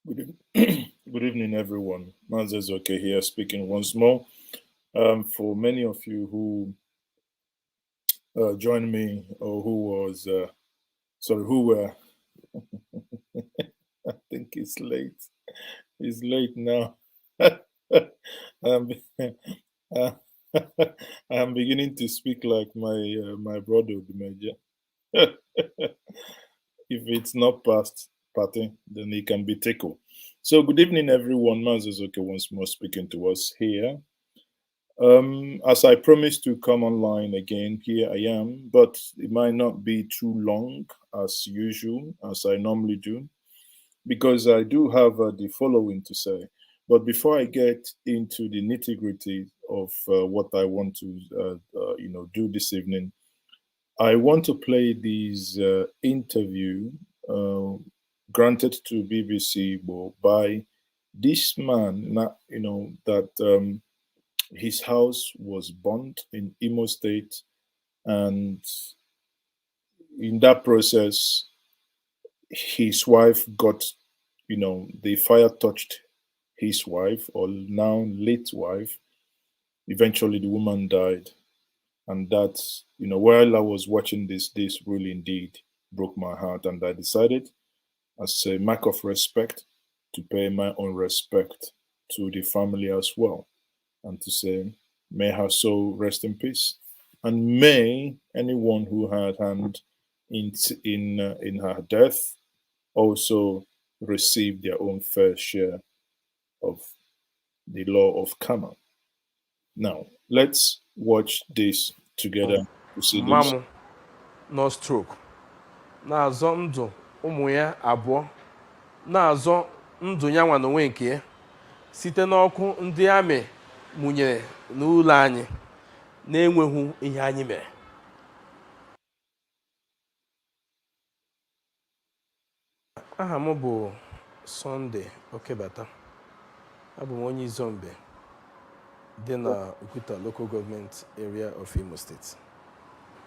Good evening, everyone. Manzes okay here, speaking once more. For many of you who joined me or who was who were, I think it's late. It's late now. I'm, uh, I'm beginning to speak like my brother, the major. If it's not past party, then it can be taken. So, good evening, everyone. Manzes okay once more speaking to us here. As I promised to come online again, here I am, but it might not be too long as usual, as I normally do, because I do have the following to say. But before I get into the nitty gritty of what I want to, do this evening, I want to play this interview uh, granted to BBC by this man, that. His house was burnt in Imo State, and in that process, his wife got, the fire touched his wife, or now late wife. Eventually, the woman died, and that's, while I was watching this really indeed broke my heart, and I decided, as a mark of respect, to pay my own respect to the family as well, and to say, may her soul rest in peace. And may anyone who had hand in her death also receive their own fair share of the law of karma. Now, let's watch this together to see this. Mama no stroke na-azọ ndụ ụmụ ya abụọ na-azọ ndụ ya nwa n'onwe nke ya site n'ọkụ ndị amị mụnyere n'ụlọ anyị na-enweghị ihe anyị mere. Aha m bụ Sunday Okebata. Abụ m onye Izombe dị na Ukwuta Local Government Area of Imo State.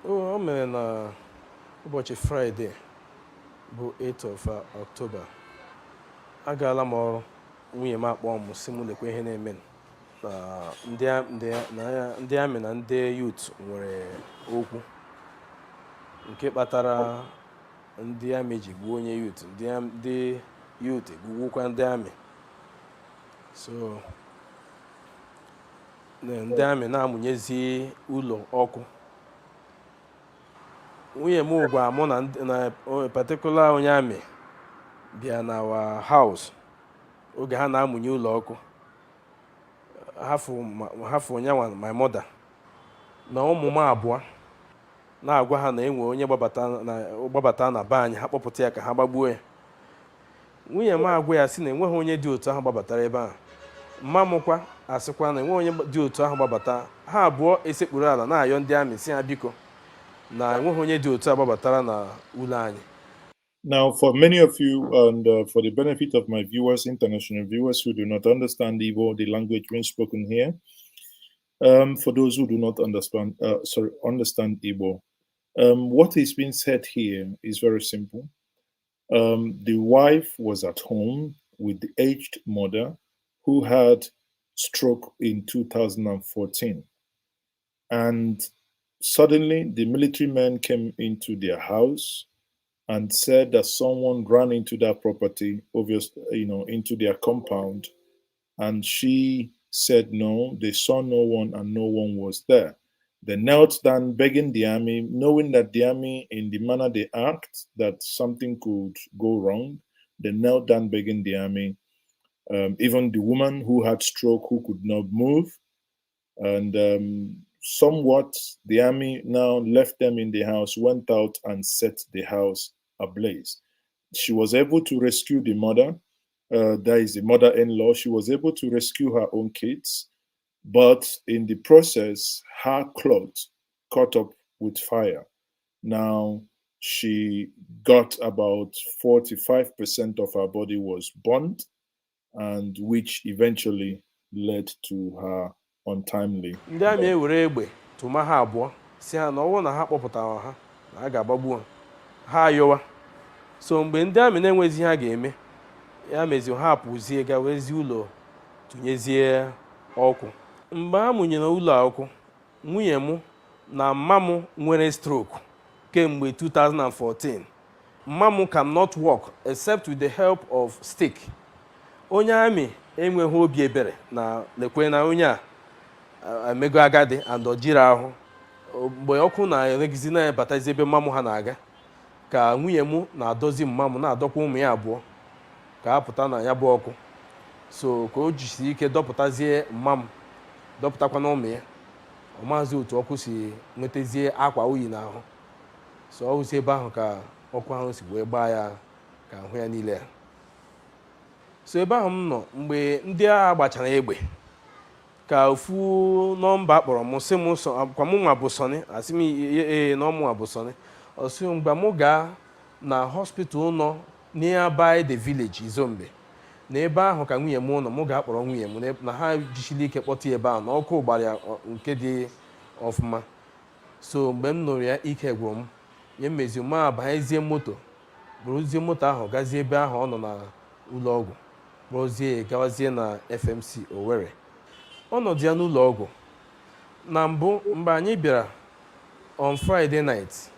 O mere na ụbọchị Fraịde bụ 8 of October. Agaala m ọrụ, nwunye m akpọọ m sị m lekwa ihe na-eme na ndị amị na ndị yut nwere okwu nke kpatara ndị amị ji gbuo onye yut, ndị yut egbugbukwa ndị amị. So ndị amị na-amụnyezi ụlọ ọkụ. Nwunye m gwa mụ na particular onye amị bịa na our house oge ha na-amụnye ụlọ ọkụ, hafụ onyanwa my mother na ụmụ m abụọ na-agwa ha na enwe onye gbabata na be anyị, ha kpọpụta ya ka ha gbagbuo ya. Nwunye m agwa ya sị na enweghị onye dị otu ahụ gbabatara ebe ahụ. Mma m kwa asịkwa na enweghị onye dị otu ahụ gbabata. Ha abụọ esekpuru ala na-ayọ ndị amị si ha biko na enweghị onye dị otu a gbabatara na ụlọ anyị. Now, for many of you, and for the benefit of my viewers, international viewers who do not understand Igbo, the language being spoken here, for those who do not understand Igbo, what is being said here is very simple. The wife was at home with the aged mother who had stroke in 2014, and suddenly the military men came into their house and said that someone ran into that property, obviously, into their compound. And she said no, they saw no one and no one was there. They knelt down begging the army, knowing that the army, in the manner they act, that something could go wrong. They knelt down begging the army. Even the woman who had stroke, who could not move. And somewhat, the army now left them in the house, went out and set the house ablaze. She was able to rescue the mother, that is the mother-in-law. She was able to rescue her own kids, but in the process, her clothes caught up with fire. Now, she got about 45% of her body was burnt, and which eventually led to her untimely. Ndị amị ewere egbe tụma ha abụọ si ha na ọnwụ na ha kpọpụtara ha na a ga-agbagbu ha ayọwa. So mgbe ndị amị na-enwezi ha ga-eme, ya mezi ha pụzie gawezi ụlọ tụnyezie ọkụ. Mgbe a mụnyere ụlọ akwụkwọ, nwunye m na mma m nwere stroke kemgbe 2014. Mma m cannot walk except with the help of stick. Onye amị enweghị obi ebere na lekwe na onye a emego agadi and ojiri ahụ. Mgbe ọkụ na-eregizi na-ebatazi ebe mma m ha na-aga, ka nwunye m na-adọzi mma m na-adọkwa ụmụ ya abụọ ka a pụta na ya bụ ọkụ. So ka o jisiri ike dọpụtazie mma m, dọpụtakwa na ụmụ ya. Ọ maazị otu ọkụ si nwetazie akwa oyi n'ahụ. So ọ hụzi ebe ahụ ka ọkụ ahụ si wee gbaa ya ka ahụ ya niile. So ebe ahụ m nọ mgbe ndị agha gbachara egbe, ka ofu nọmba kpọrọ m sị m kwa mụ nwa bụ Sọnị, asị m ee na ọmụnwa bụ Sọnị. Ọ sị mgbe mụ gaa na hospital nọ nearby the village Izombe, na ebe ahụ ka nwunye m nọ, mụ ga-akpọrọ nwunye m na ha jisiri ike kpọta ebe ahụ na ọkụ gbara ya nke dị ọfụma. So mgbe m nụrụ ya, ike gwụrụ m, nye mmezi ma abanyezie moto, bụrụzie moto ahụ gazie ebe ahụ ọ nọ na ụlọ ọgwụ, bụrụzie gawazie na FMC Owerri. Ọnọdụ ya n'ụlọ ọgwụ na mbụ, mgbe anyị bịara on Friday night,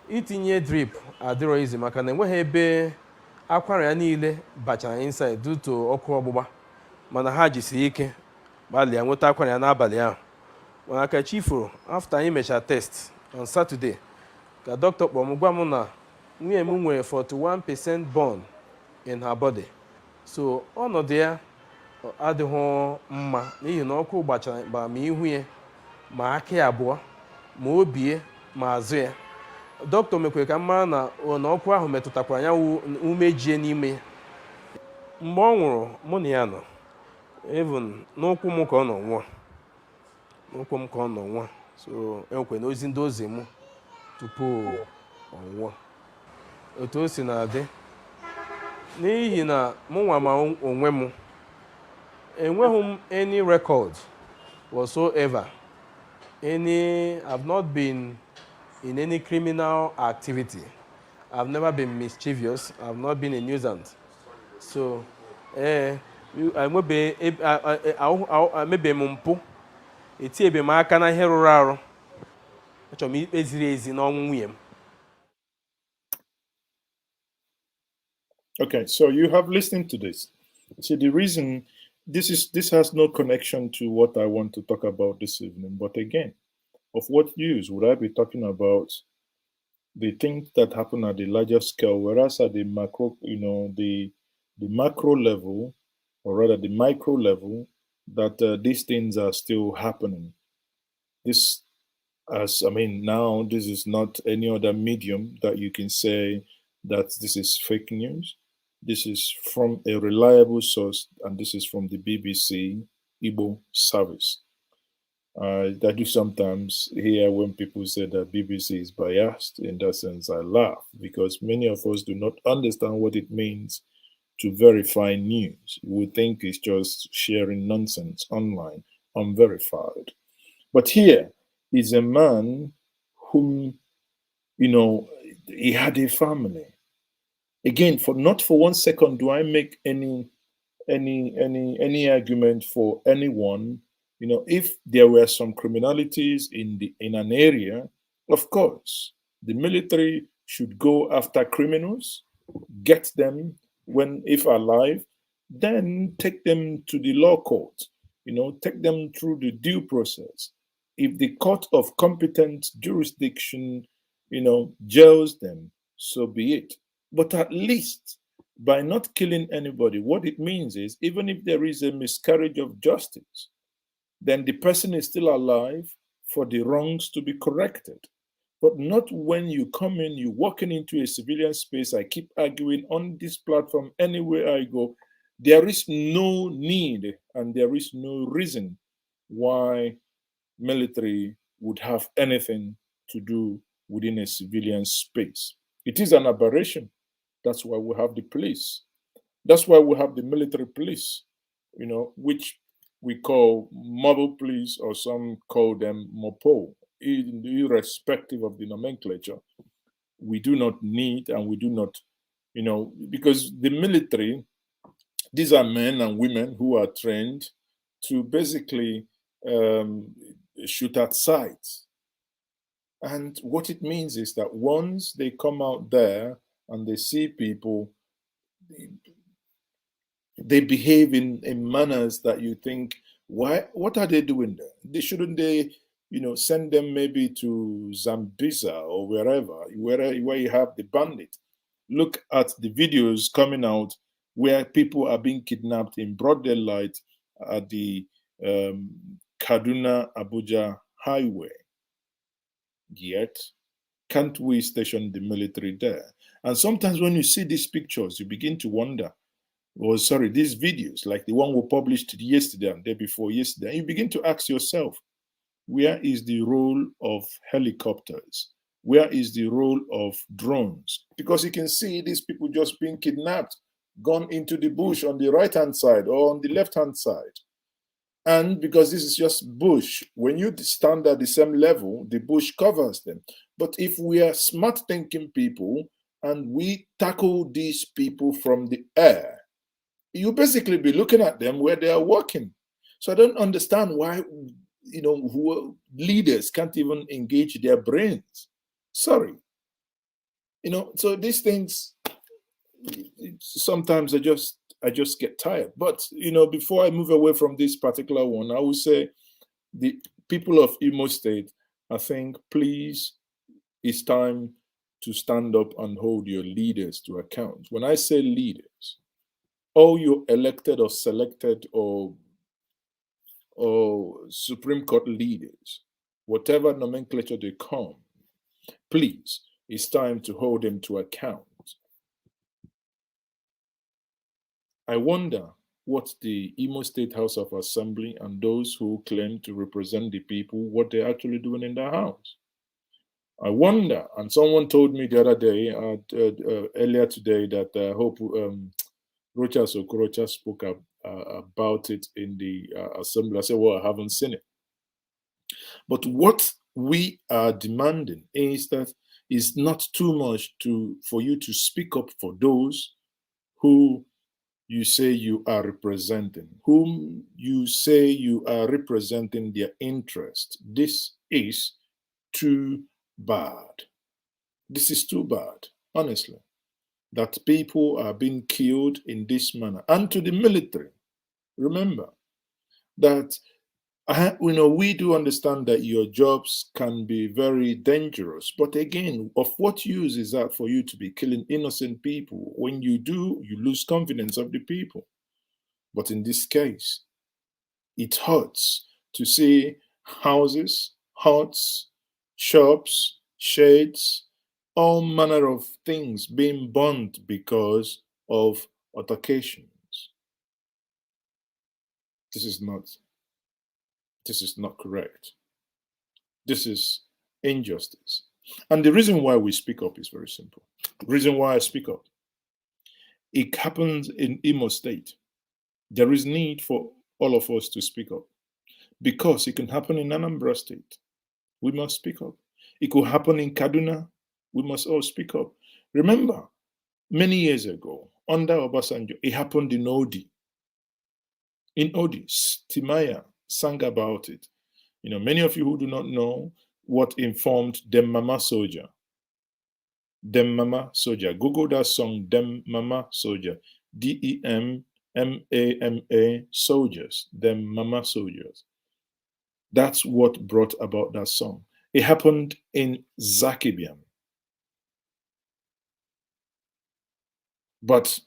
itinye drip adịrọ izi maka na enweghị ebe akwara ya niile bachara inside due to ọkụ ọgbụgba, mana ha jisiri ike gbalịa nweta akwara ya n'abalị ahụ. Mana ka chi foro, after anyị mechara test on Saturday, ka dọkịta kpọrọ m gwa m na nwunye m nwere 41% burn in her body. So ọnọdụ ya adịghị mma n'ihi na ọkụ gbachara ma ihu ya, ma aka ya abụọ, ma obi ya, ma azụ ya. Dọkịta mekwere ka m mara na ọkụ ahụ metụtakwara ya umejie n'ime ya. Mgbe ọ nwụrụ, mụ na ya nọ, even n'ụkwụ m ka ọ nọ nwụọ, n'ụkwụ m ka ọ nọ nwụọ. So enwekwe na ozi ndị ozi m tupu ọ nwụọ. Otu o si na-adị, n'ihi na mụ nwa ma onwe m enweghị m any record whatsoever. I've not been in any criminal activity. I've never been mischievous. I've not been a nuisance. So, maybe m mpụ, etiebe m aka na ihe rụrụ arụ. Achọrọ m ikpe ziri ezi n'ọnwụ nwunye m. Okay, so you have listened to this. See, the reason this has no connection to what I want to talk about this evening. But again, of what use would I be talking about the things that happen at the larger scale, whereas at the macro, the macro level, or rather the micro level, that these things are still happening. This, now this is not any other medium that you can say that this is fake news. This is from a reliable source, and this is from the BBC Igbo service. I do sometimes hear when people say that BBC is biased. In that sense, I laugh because many of us do not understand what it means to verify news. We think it's just sharing nonsense online, unverified. But here is a man whom, he had a family. Again, not for 1 second do I make any argument for anyone. If there were some criminalities in an area, of course, the military should go after criminals, get them if alive, then take them to the law court. Take them through the due process. If the court of competent jurisdiction, jails them, so be it. But at least by not killing anybody, what it means is even if there is a miscarriage of justice, then the person is still alive for the wrongs to be corrected. But not when you come in, you walking into a civilian space. I keep arguing on this platform anywhere I go. There is no need and there is no reason why military would have anything to do within a civilian space. It is an aberration. That's why we have the police. That's why we have the military police, which we call model police, or some call them MOPO, irrespective of the nomenclature. We do not need, and we do not, because the military These are men and women who are trained to basically shoot at sight. And what it means is that once they come out there and they see people, they behave in manners that you think, what are they doing there? Shouldn't they, send them maybe to Zambeza or wherever, where you have the bandit. Look at the videos coming out where people are being kidnapped in broad daylight at the Kaduna Abuja highway. Yet, can't we station the military there? And sometimes when you see these pictures, you begin to wonder, these videos, like the one we published yesterday and day before yesterday, and you begin to ask yourself, where is the role of helicopters? Where is the role of drones? Because you can see these people just being kidnapped, gone into the bush on the right-hand side or on the left-hand side. And because this is just bush, when you stand at the same level, the bush covers them. But if we are smart thinking people and we tackle these people from the air, you basically be looking at them where they are walking. So I don't understand why, who leaders can't even engage their brains. Sorry. So these things, sometimes I just get tired. But, before I move away from this particular one, I would say the people of Imo State, I think, please, it's time to stand up and hold your leaders to account. When I say leaders, all your elected or selected or Supreme Court leaders, whatever nomenclature they come, please, it's time to hold them to account. I wonder what the Imo State House of Assembly and those who claim to represent the people, what they're actually doing in the house. I wonder, and someone told me the other day, earlier today, that I hope Rocha Sokorocha spoke about it in the assembly. I said, well, I haven't seen it. But what we are demanding is that it's not too much for you to speak up for those who you say you are representing, whom you say you are representing their interest. This is too bad. This is too bad, honestly, that people are being killed in this manner. And to the military, remember that we do understand that your jobs can be very dangerous, but again, of what use is that for you to be killing innocent people? When you do, you lose confidence of the people. But in this case, it hurts to see houses, huts, shops, shades, all manner of things being burnt because of altercations. This is not correct. This is injustice. And the reason why we speak up is very simple. The reason why I speak up, it happens in Imo State. There is need for all of us to speak up because it can happen in Anambra State. We must speak up. It could happen in Kaduna. We must all speak up. Remember, many years ago, under Obasanjo, it happened in Odi. In Odi, Timaya sang about it. Many of you who do not know what informed Dem Mama Soldier. Dem Mama Soldier. Google that song, Dem Mama Soldier. DEMMAMA Soldiers. Dem Mama Soldiers. That's what brought about that song. It happened in Zakibiam. But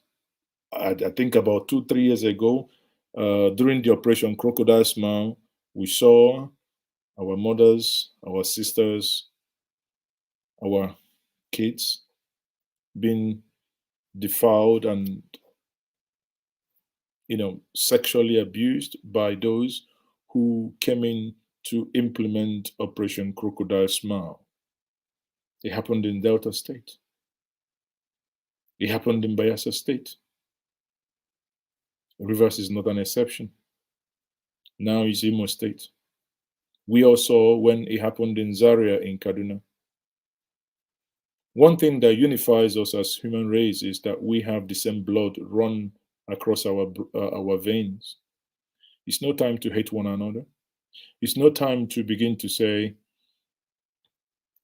I think about 2-3 years ago, during the Operation Crocodile Smile, we saw our mothers, our sisters, our kids being defiled and sexually abused by those who came in to implement Operation Crocodile Smile. It happened in Delta State. It happened in Bayelsa State. Rivers is not an exception. Now it's Imo State. We all saw when it happened in Zaria in Kaduna. One thing that unifies us as human race is that we have the same blood run across our veins. It's no time to hate one another. It's no time to begin to say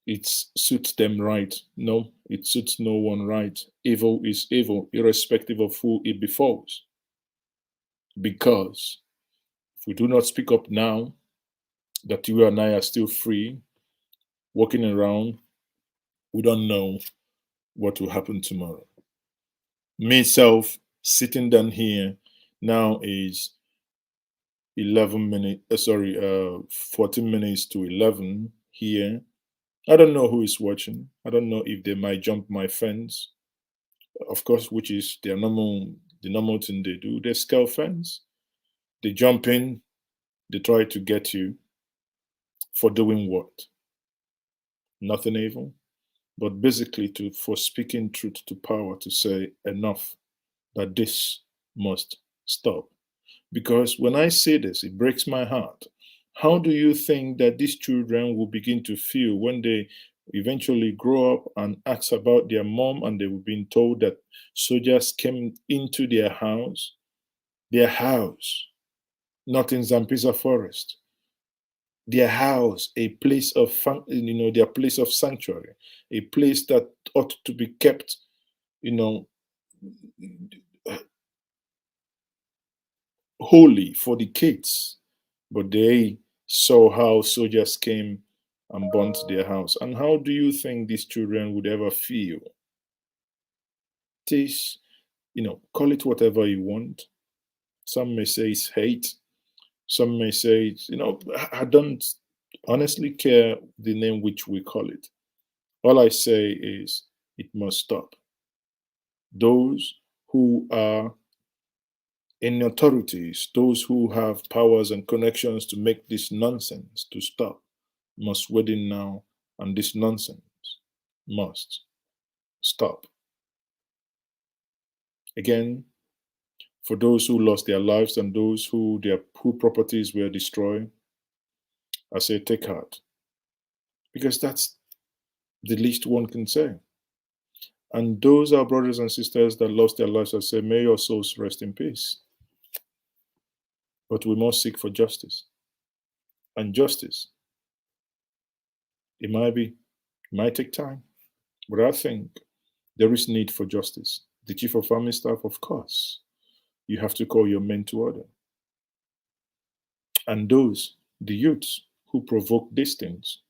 it suits them right. No, it suits no one right. Evil is evil, irrespective of who it befalls. Because if we do not speak up now, that you and I are still free, walking around, we don't know what will happen tomorrow. Myself sitting down here now is 11 minutes, 14 minutes to 11 here. I don't know who is watching. I don't know if they might jump my fence, of course, which is the normal thing they do. They scale fence, they jump in, they try to get you for doing what? Nothing evil, but basically for speaking truth to power, to say enough, that this must stop. Because when I say this, it breaks my heart. How do you think that these children will begin to feel when they eventually grow up and ask about their mom and they were being told that soldiers came into their house, not in Zambeza forest, their house, a place of their place of sanctuary, a place that ought to be kept, holy for the kids, but they saw how soldiers came and burnt their house. And how do you think these children would ever feel? This, call it whatever you want. Some may say it's hate. Some may say it's, I don't honestly care the name which we call it. All I say is it must stop. Those who are in authorities, those who have powers and connections to make this nonsense to stop, must wait in now, and this nonsense must stop. Again, for those who lost their lives and those who properties were destroyed, I say take heart, because that's the least one can say. And those are brothers and sisters that lost their lives, I say, may your souls rest in peace. But we must seek for justice. And justice, it might take time, but I think there is need for justice. The chief of army staff, of course, you have to call your men to order. And the youths who provoke these things,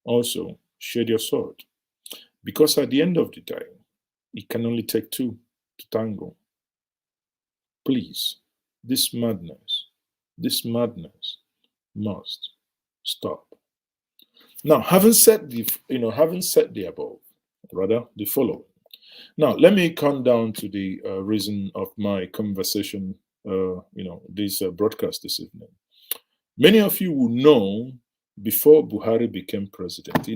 also shed your sword. Because at the end of the day, it can only take two to tango. Please, this madness must stop. Now, having said the above, rather the following. Now, let me come down to the reason of my conversation, this broadcast this evening. Many of you will know before Buhari became president.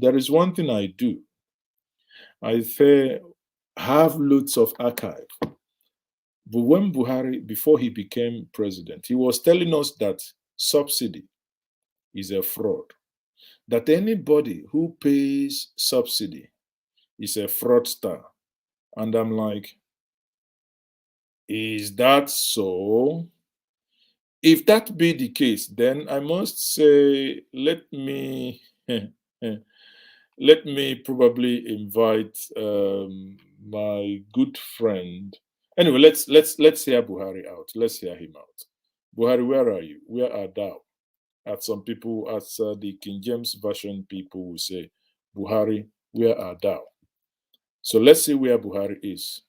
There is one thing I do. I have loads of archive. But when Buhari, before he became president, he was telling us that subsidy is a fraud. That anybody who pays subsidy is a fraudster. And I'm like, is that so? If that be the case, then I must say, let me probably invite my good friend. Anyway, let's hear Buhari out. Let's hear him out. Buhari, where are you? Where are thou? As some people, as the King James Version people will say, Buhari, where are thou? So let's see where Buhari is,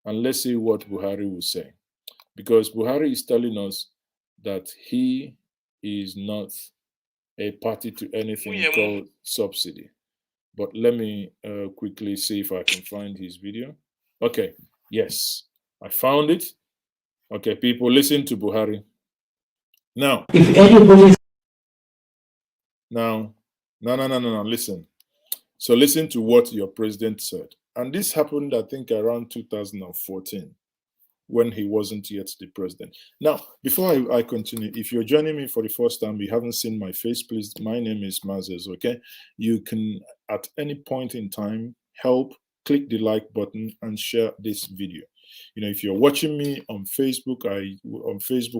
and let's see what Buhari will say. Because Buhari is telling us that he is not a party to anything called subsidy. But let me quickly see if I can find his video. Okay, yes, I found it. Okay, people, listen to Buhari. Now, if anybody... No, listen. So listen to what your president said. And this happened, I think, around 2014, when he wasn't yet the president. Now, before I continue, if you're joining me for the first time, you haven't seen my face, please, my name is Mazes, okay? You can, at any point in time, click the like button and share this video. If you're watching me on Facebook,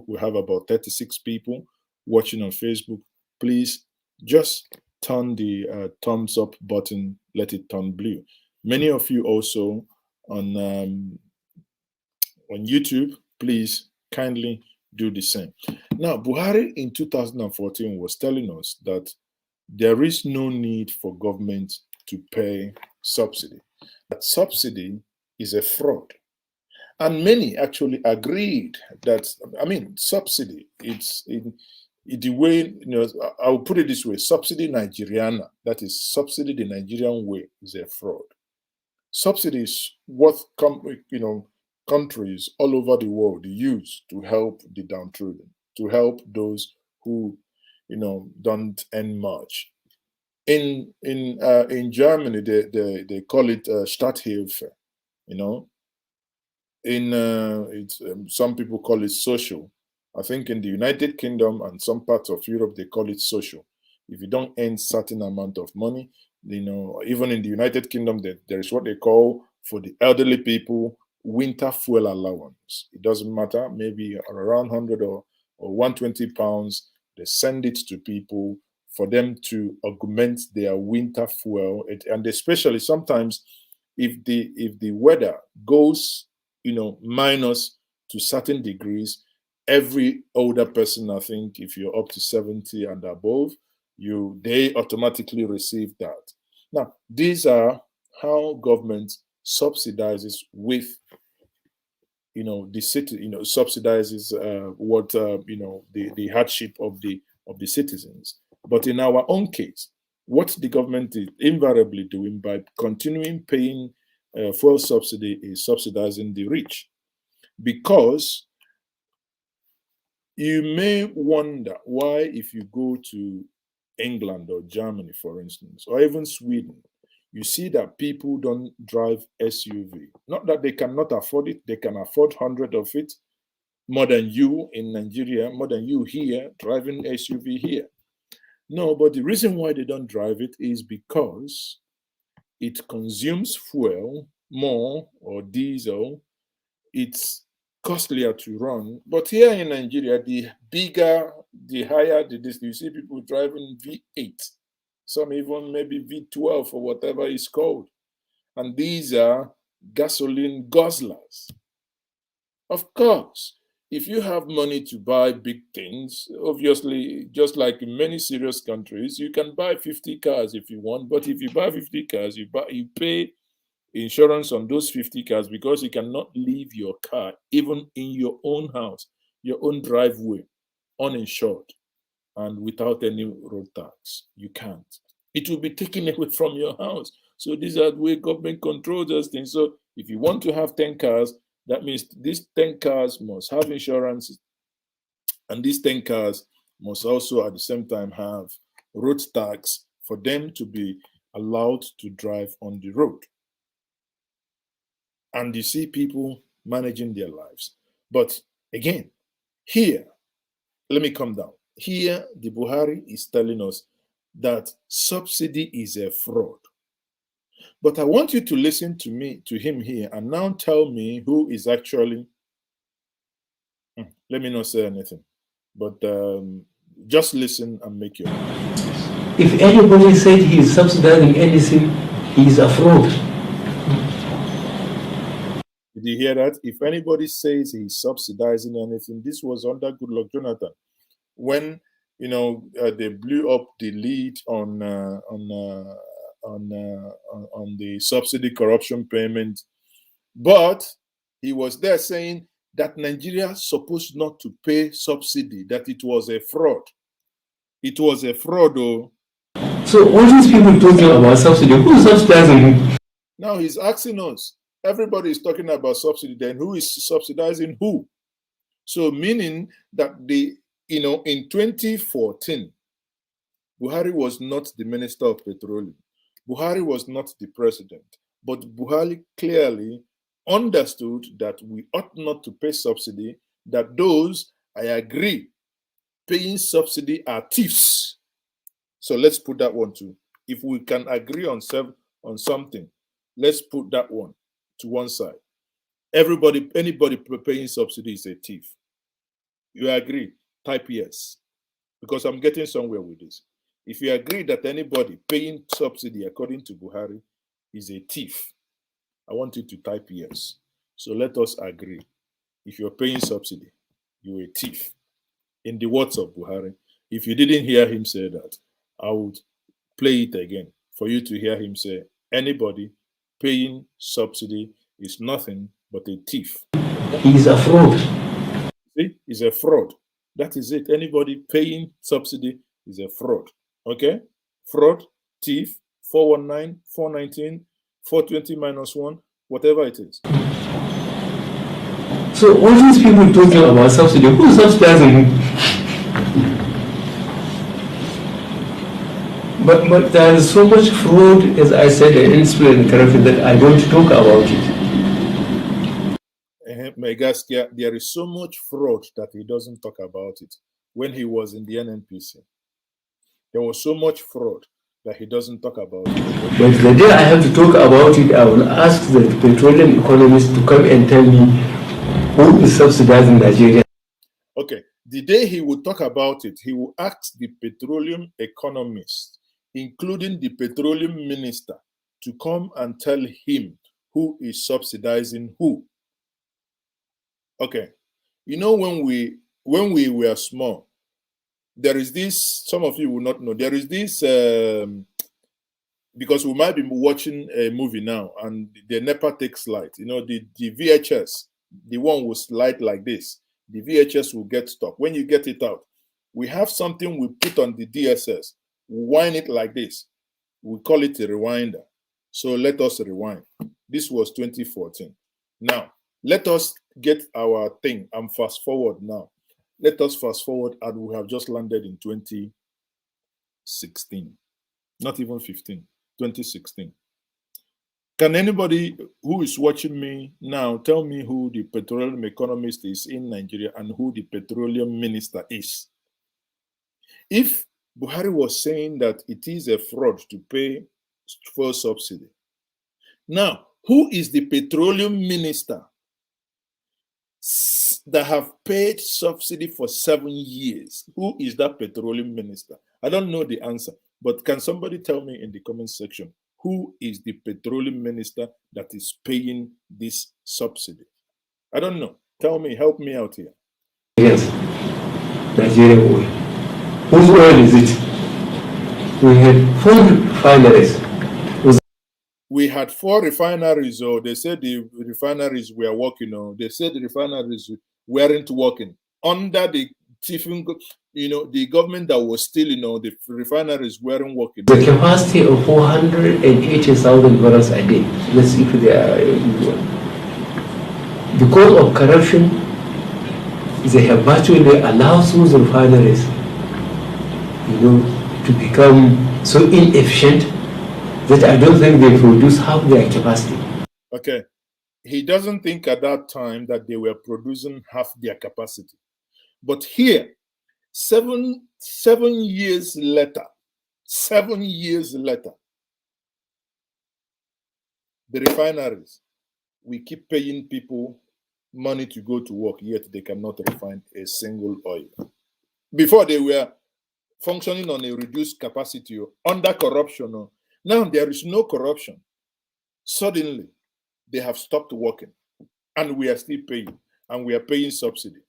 we have about 36 people watching on Facebook. Please just turn the thumbs up button, let it turn blue. Many of you also on YouTube, please kindly do the same. Now, Buhari in 2014 was telling us that there is no need for government to pay subsidy. That subsidy is a fraud. And many actually agreed that, subsidy, the way, I'll put it this way, subsidy Nigeriana, that is subsidy the Nigerian way, is a fraud. Subsidy is what countries all over the world use to help the downtrodden, to help those who don't earn much. In Germany, they call it Starthilfe. Some people call it social. I think in the United Kingdom and some parts of Europe they call it social. If you don't earn certain amount of money, even in the United Kingdom, there is what they call, for the elderly people, winter fuel allowance. It doesn't matter, maybe around 100 or 120 pounds, they send it to people for them to augment their winter fuel. And especially sometimes if the weather goes minus to certain degrees, every older person, I think if you're up to 70 and above, they automatically receive that. Now, these are how government subsidizes with the city, subsidizes what the hardship of the citizens. But in our own case, what the government is invariably doing by continuing paying fuel subsidy is subsidizing the rich. Because you may wonder why, if you go to England or Germany, for instance, or even Sweden, you see that people don't drive SUV. Not that they cannot afford it, they can afford 100 of it, more than you in Nigeria, more than you here driving SUV here. No, but the reason why they don't drive it is because it consumes fuel more, or diesel. It's costlier to run. But here in Nigeria, the bigger, the higher the distance, you see people driving V8, some even maybe V12 or whatever it's called. And these are gasoline guzzlers. Of course, if you have money to buy big things, obviously, just like in many serious countries, you can buy 50 cars if you want. But if you buy 50 cars, you pay insurance on those 50 cars, because you cannot leave your car even in your own house, your own driveway, uninsured and without any road tax. You can't. It will be taken away from your house. So these are the way government controls those things. So if you want to have 10 cars, that means these 10 cars must have insurance, and these 10 cars must also at the same time have road tax for them to be allowed to drive on the road. And you see people managing their lives. But again, here, let me come down. Here, the Buhari is telling us that subsidy is a fraud. But I want you to listen to him here, and now tell me who is actually, let me not say anything, but just listen and make your mind. If anybody said he is subsidizing anything, he is a fraud. Did you hear that? If anybody says he's subsidizing anything, this was under Goodluck Jonathan, when they blew up the lead on the subsidy corruption payment. But he was there saying that Nigeria is supposed not to pay subsidy, that it was a fraud. It was a fraud, though. So all these people talking about subsidy, who is subsidizing? Now he's asking us. Everybody is talking about subsidy, then who is subsidizing who? So meaning that in 2014, Buhari was not the Minister of Petroleum. Buhari was not the president. But Buhari clearly understood that we ought not to pay subsidy, that those, I agree, paying subsidy are thieves. So let's put that one too. If we can agree on something, let's put that one to one side. Anybody paying subsidy is a thief. You agree? Type yes, because I'm getting somewhere with this. If you agree that anybody paying subsidy according to Buhari is a thief, I want you to type yes. So let us agree. If you're paying subsidy, you're a thief. In the words of Buhari, if you didn't hear him say that, I would play it again for you to hear him say, anybody paying subsidy is nothing but a thief. He is a fraud. See, he's a fraud. That is it. Anybody paying subsidy is a fraud. Okay? Fraud, thief, 419, 419, 420 minus 1, whatever it is. So all these people talking about subsidy, who's subsidizing him? But there is so much fraud, as I said, and indiscipline and corruption that I don't talk about it. Megaskia, there is so much fraud that he doesn't talk about it. When he was in the NNPC, there was so much fraud that he doesn't talk about it. But the day I have to talk about it, I will ask the petroleum economists to come and tell me who is subsidizing Nigeria. Okay, the day he will talk about it, he will ask the petroleum economists, including the petroleum minister, to come and tell him who is subsidizing who. Okay, you know, when we were small, there is this, some of you will not know, there is this, because we might be watching a movie now and the NEPA takes light, you know, the VHS, the one will slide like this, the VHS will get stuck. When you get it out, we have something we put on the DSS, we wind it like this, we call it a rewinder. So let us rewind. This was 2014. Now, let us get our thing and fast forward now. Let us fast forward, and we have just landed in 2016. Not even 15, 2016. Can anybody who is watching me now tell me who the petroleum economist is in Nigeria and who the petroleum minister is? If Buhari was saying that it is a fraud to pay for subsidy, now, who is the petroleum minister that have paid subsidy for 7 years? Who is that petroleum minister? I don't know the answer, but can somebody tell me in the comment section who is the petroleum minister that is paying this subsidy? I don't know. Tell me, help me out here. Yes, Nigerian oil. Whose oil is it? We had 4 refineries. We had 4 refineries, or they said the refineries were working, or they said the refineries weren't working under the the government that was still, the refineries weren't working. The capacity of 480,000 barrels a day. Let's see if they are because of corruption. They have virtually allowed those refineries, to become so inefficient that I don't think they produce half their capacity. Okay. He doesn't think at that time that they were producing half their capacity. But here, 7 years later, 7 years later, the refineries, we keep paying people money to go to work, yet they cannot refine a single oil. Before, they were functioning on a reduced capacity under corruption. Now there is no corruption. Suddenly, they have stopped working, and we are still paying, and we are paying subsidy.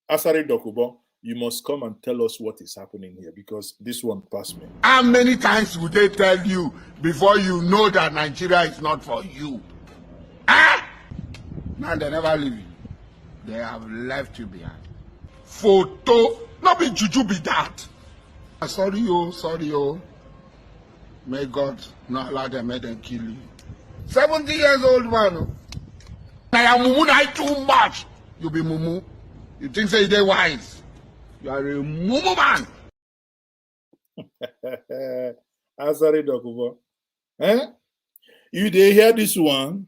Asari Dokubo, you must come and tell us what is happening here, because this one passed me. How many times would they tell you before you know that Nigeria is not for you? Now they never leave you. They have left you behind. Photo, not be juju be that. Sorry, oh. May God not allow them, make them kill you. 70 years old man. I am mumu too much. You be mumu. You think say they wise. You are a mumu man. Asari Dokubo. You they hear this one?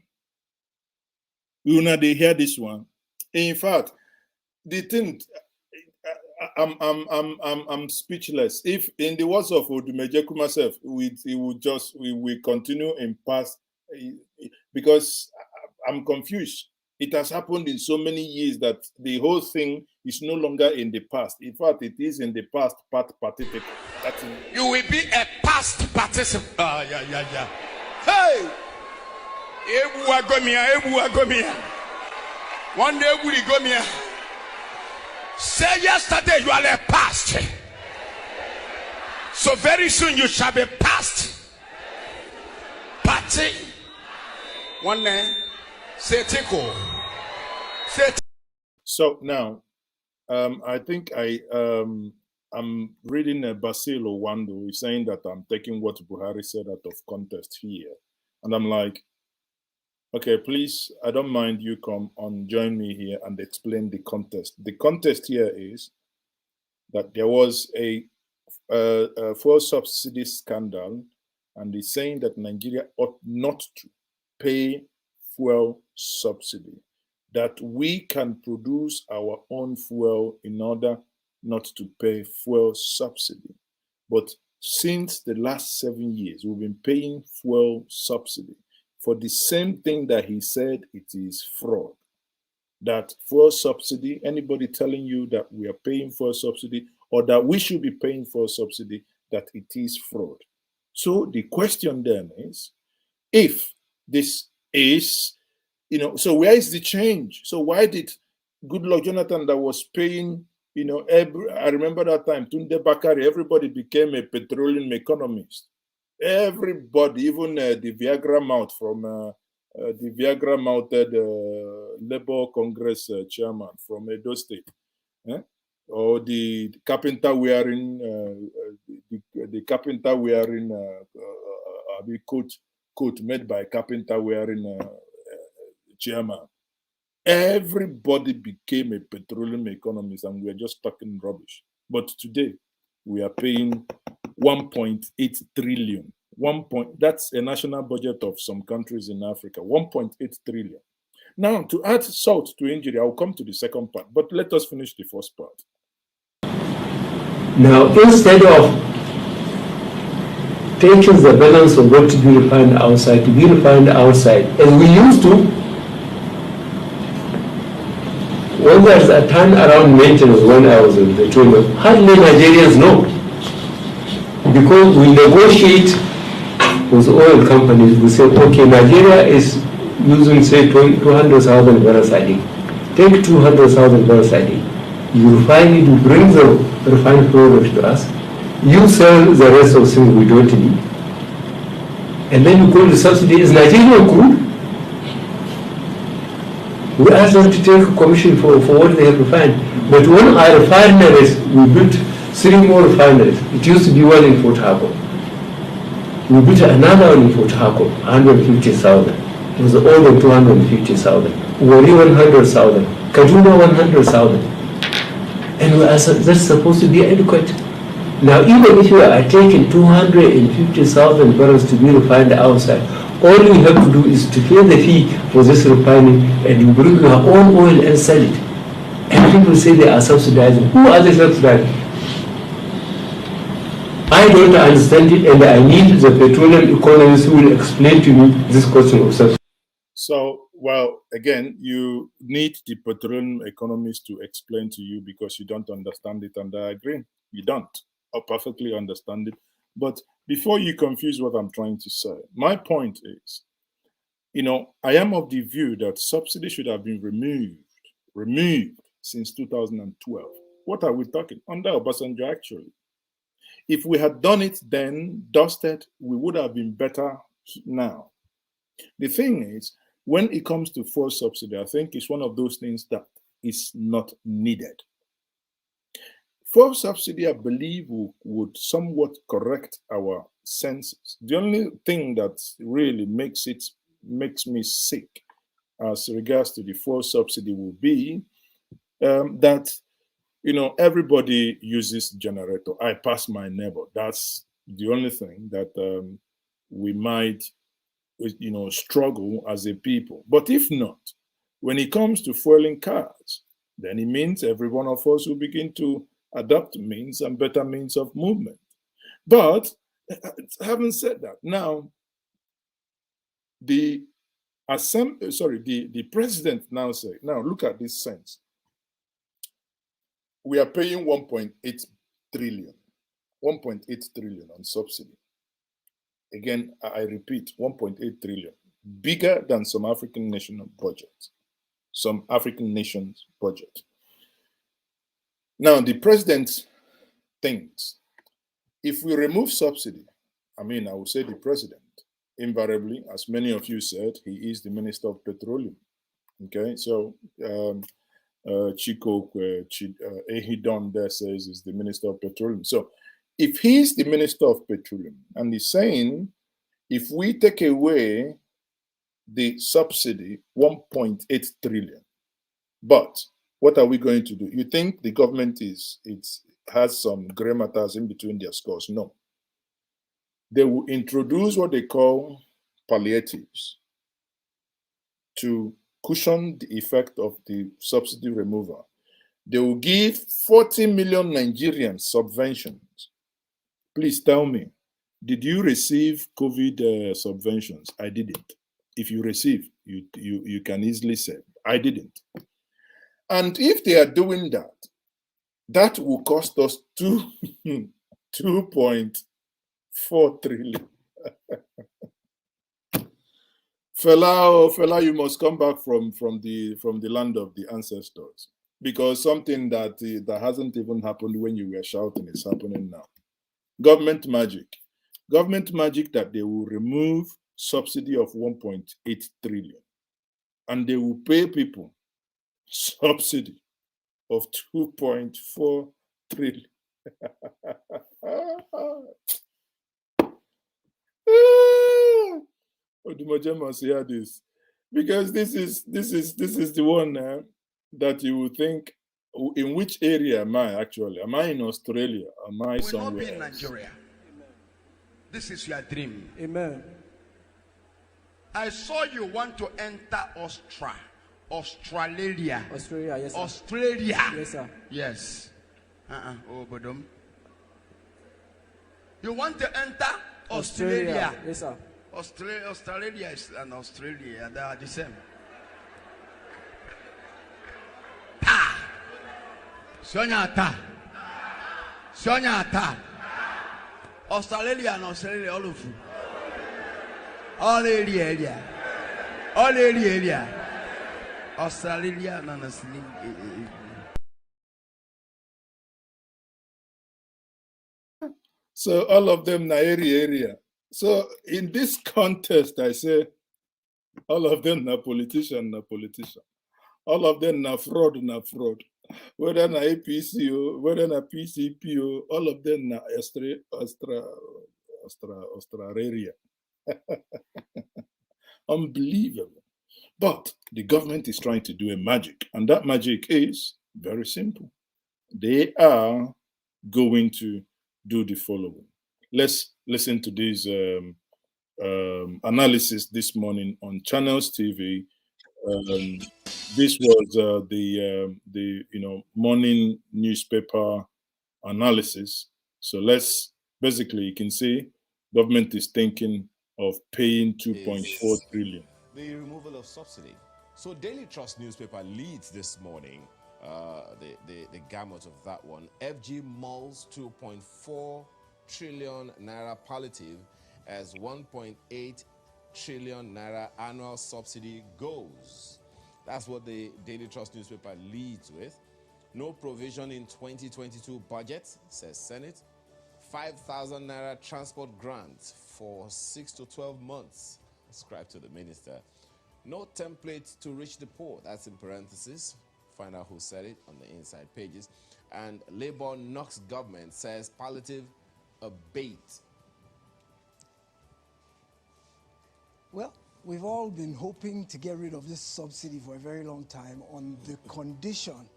You know they hear this one. In fact, the thing, I'm speechless. If in the words of Odumejeku myself, we continue in past, because I'm confused. It has happened in so many years that the whole thing is no longer in the past. In fact, it is in the past participle. You will be a past participant. Yeah. Hey! Ebu agomia. One day we go me. Say yesterday you are a past. So very soon you shall be past. Party. One day. Say tickle. So now, I think I'm reading Basil Owando is saying that I'm taking what Buhari said out of context here. And I'm like, okay, please, I don't mind you come on, join me here and explain the context. The context here is that there was a fuel subsidy scandal, and he's saying that Nigeria ought not to pay fuel subsidy, that we can produce our own fuel in order not to pay fuel subsidy. But since the last 7 years, we've been paying fuel subsidy for the same thing that he said it is fraud. That fuel subsidy, anybody telling you that we are paying fuel subsidy or that we should be paying fuel subsidy, that it is fraud. So the question then is, if this is, so where is the change? So why did Goodluck Jonathan, that was paying, I remember that time, Tunde Bakari, everybody became a petroleum economist. Everybody, even the Viagra mouth from the Viagra mounted Labour Congress chairman from Edo State, or the carpenter wearing the carpenter wearing the coat made by carpenter wearing chairman. Everybody became a petroleum economist, and we're just talking rubbish. But today, we are paying 1.8 trillion. That's a national budget of some countries in Africa, 1.8 trillion. Now, to add salt to injury, I'll come to the second part, but let us finish the first part. Now, instead of taking the balance of what to be refined outside, as we used to, when there's a turnaround maintenance when I was in petroleum, hardly Nigerians know. Because we negotiate with oil companies, we say, okay, Nigeria is using, say, 200,000 barrels a day. Take 200,000 barrels a day. You refine it, you bring the refined product to us. You sell the rest of things we don't need. And then you call the subsidy is Nigerian crude. We ask them to take a commission for what they have refined. But when our refineries, we built 3 more refineries. It used to be one in Port Harcourt. We built another one in Port Harcourt, 150,000. It was all than 250,000. Wari 100,000. Kaduna 100,000. And we asked, that's supposed to be adequate. Now, even if you are taking 250,000 barrels to be refined outside, all you have to do is to pay the fee for this refining, and you bring your own oil and sell it. And people say they are subsidizing. Who are they subsidizing? I don't understand it, and I need the petroleum economists who will explain to me this question of subsidy. So, well, again, you need the petroleum economists to explain to you because you don't understand it, and I agree. You don't perfectly understand it. But before you confuse what I'm trying to say, my point is, I am of the view that subsidy should have been removed since 2012. What are we talking? Under Obasanjo, actually. If we had done it then, dusted, we would have been better now. The thing is, when it comes to fuel subsidy, I think it's one of those things that is not needed. Fuel subsidy, I believe, would somewhat correct our senses. The only thing that really makes me sick as regards to the fuel subsidy will be that, everybody uses generator. I pass my neighbor. That's the only thing that we might, struggle as a people. But if not, when it comes to fueling cars, then it means every one of us will begin to adopt means and better means of movement. But having said that, now the president now said, now look at this sense. We are paying 1.8 trillion on subsidy. Again, I repeat, 1.8 trillion, bigger than some African national budgets. Some African nations' budget. Now, the president thinks if we remove subsidy, I will say the president, invariably, as many of you said, he is the Minister of Petroleum. Okay, so Chico Ehidon there says is the Minister of Petroleum. So if he's the Minister of Petroleum and he's saying, if we take away the subsidy, 1.8 trillion, but what are we going to do? You think the government has some gray matters in between their scores? No. They will introduce what they call palliatives to cushion the effect of the subsidy removal. They will give 40 million Nigerians subventions. Please tell me, did you receive COVID subventions? I didn't. If you receive, you can easily say, I didn't. And if they are doing that, that will cost us 2.4 trillion. Fela, you must come back from the land of the ancestors, because something that hasn't even happened when you were shouting is happening now. Government magic that they will remove subsidy of 1.8 trillion and they will pay people subsidy of 2.4 trillion. Odumoje must hear this, because this is the one that you would think, in which area am I actually? Am I in Australia? Am I somewhere? Will not be in Nigeria. This is your dream. Amen. I saw you want to enter Australia. Australia, yes, sir. Australia. Yes, sir. Yes. Oh, Bodum. You want to enter Australia. Yes, sir. Australia and Australia, they are the same. Ta. Sonyata. Australia and Australia, all of you. All area. Australia and Australia. So all of them na area. So in this contest, I say, all of them na politician. All of them na fraud. Whether na APC, whether na PCP, all of them na Australia. Unbelievable. But the government is trying to do a magic, and that magic is very simple. They are going to do the following. Let's listen to this analysis this morning on Channels TV. This was the morning newspaper analysis. So let's basically, you can see government is thinking of paying 2.4 trillion. The removal of subsidy. So Daily Trust newspaper leads this morning the gamut of that one. FG mulls 2.4 trillion naira palliative as 1.8 trillion naira annual subsidy goes. That's what the Daily Trust newspaper leads with. No provision in 2022 budget, says Senate. 5,000 naira transport grants for 6 to 12 months, ascribed to the minister. No template to reach the poor, that's in parentheses. Find out who said it on the inside pages. And Labour knocks government, says palliative abate. Well, we've all been hoping to get rid of this subsidy for a very long time on the condition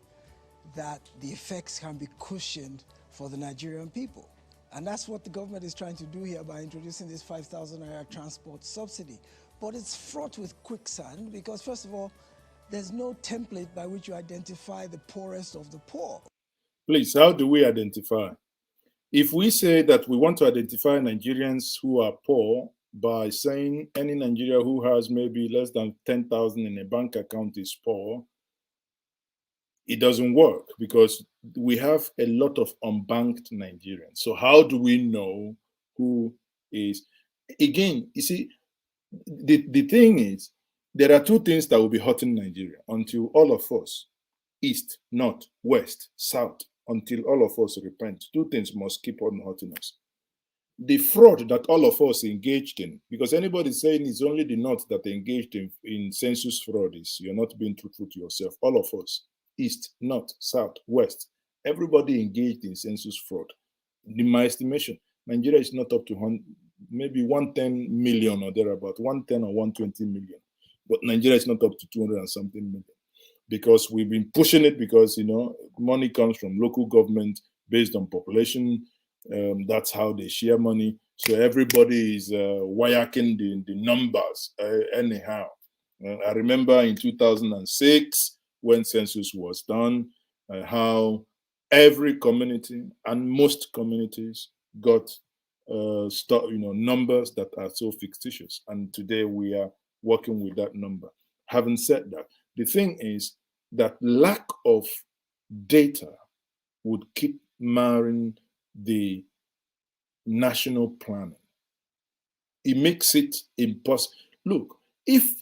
that the effects can be cushioned for the Nigerian people. And that's what the government is trying to do here by introducing this 5,000 naira transport subsidy. But it's fraught with quicksand because, first of all, there's no template by which you identify the poorest of the poor. Please, how do we identify? If we say that we want to identify Nigerians who are poor, by saying any Nigeria who has maybe less than 10,000 in a bank account is poor, it doesn't work because we have a lot of unbanked Nigerians. So how do we know who is? Again, you see, the thing is, there are two things that will be hurting Nigeria until all of us, east, north, west, south, until all of us repent. Two things must keep on hurting us. The fraud that all of us engaged in, because anybody saying it's only the north that engaged in census fraud is you're not being truthful to yourself. All of us, east, north, south, west, everybody engaged in census fraud. In my estimation, Nigeria is not up to maybe 110 million or thereabout, 110 or 120 million. But Nigeria is not up to 200 and something million because we've been pushing it because, money comes from local government based on population. That's how they share money. So everybody is wiring the numbers anyhow. I remember in 2006 when census was done, how every community and most communities got numbers that are so fictitious. And today we are working with that number. Having said that, the thing is that lack of data would keep marring the national planning. It makes it impossible. Look, if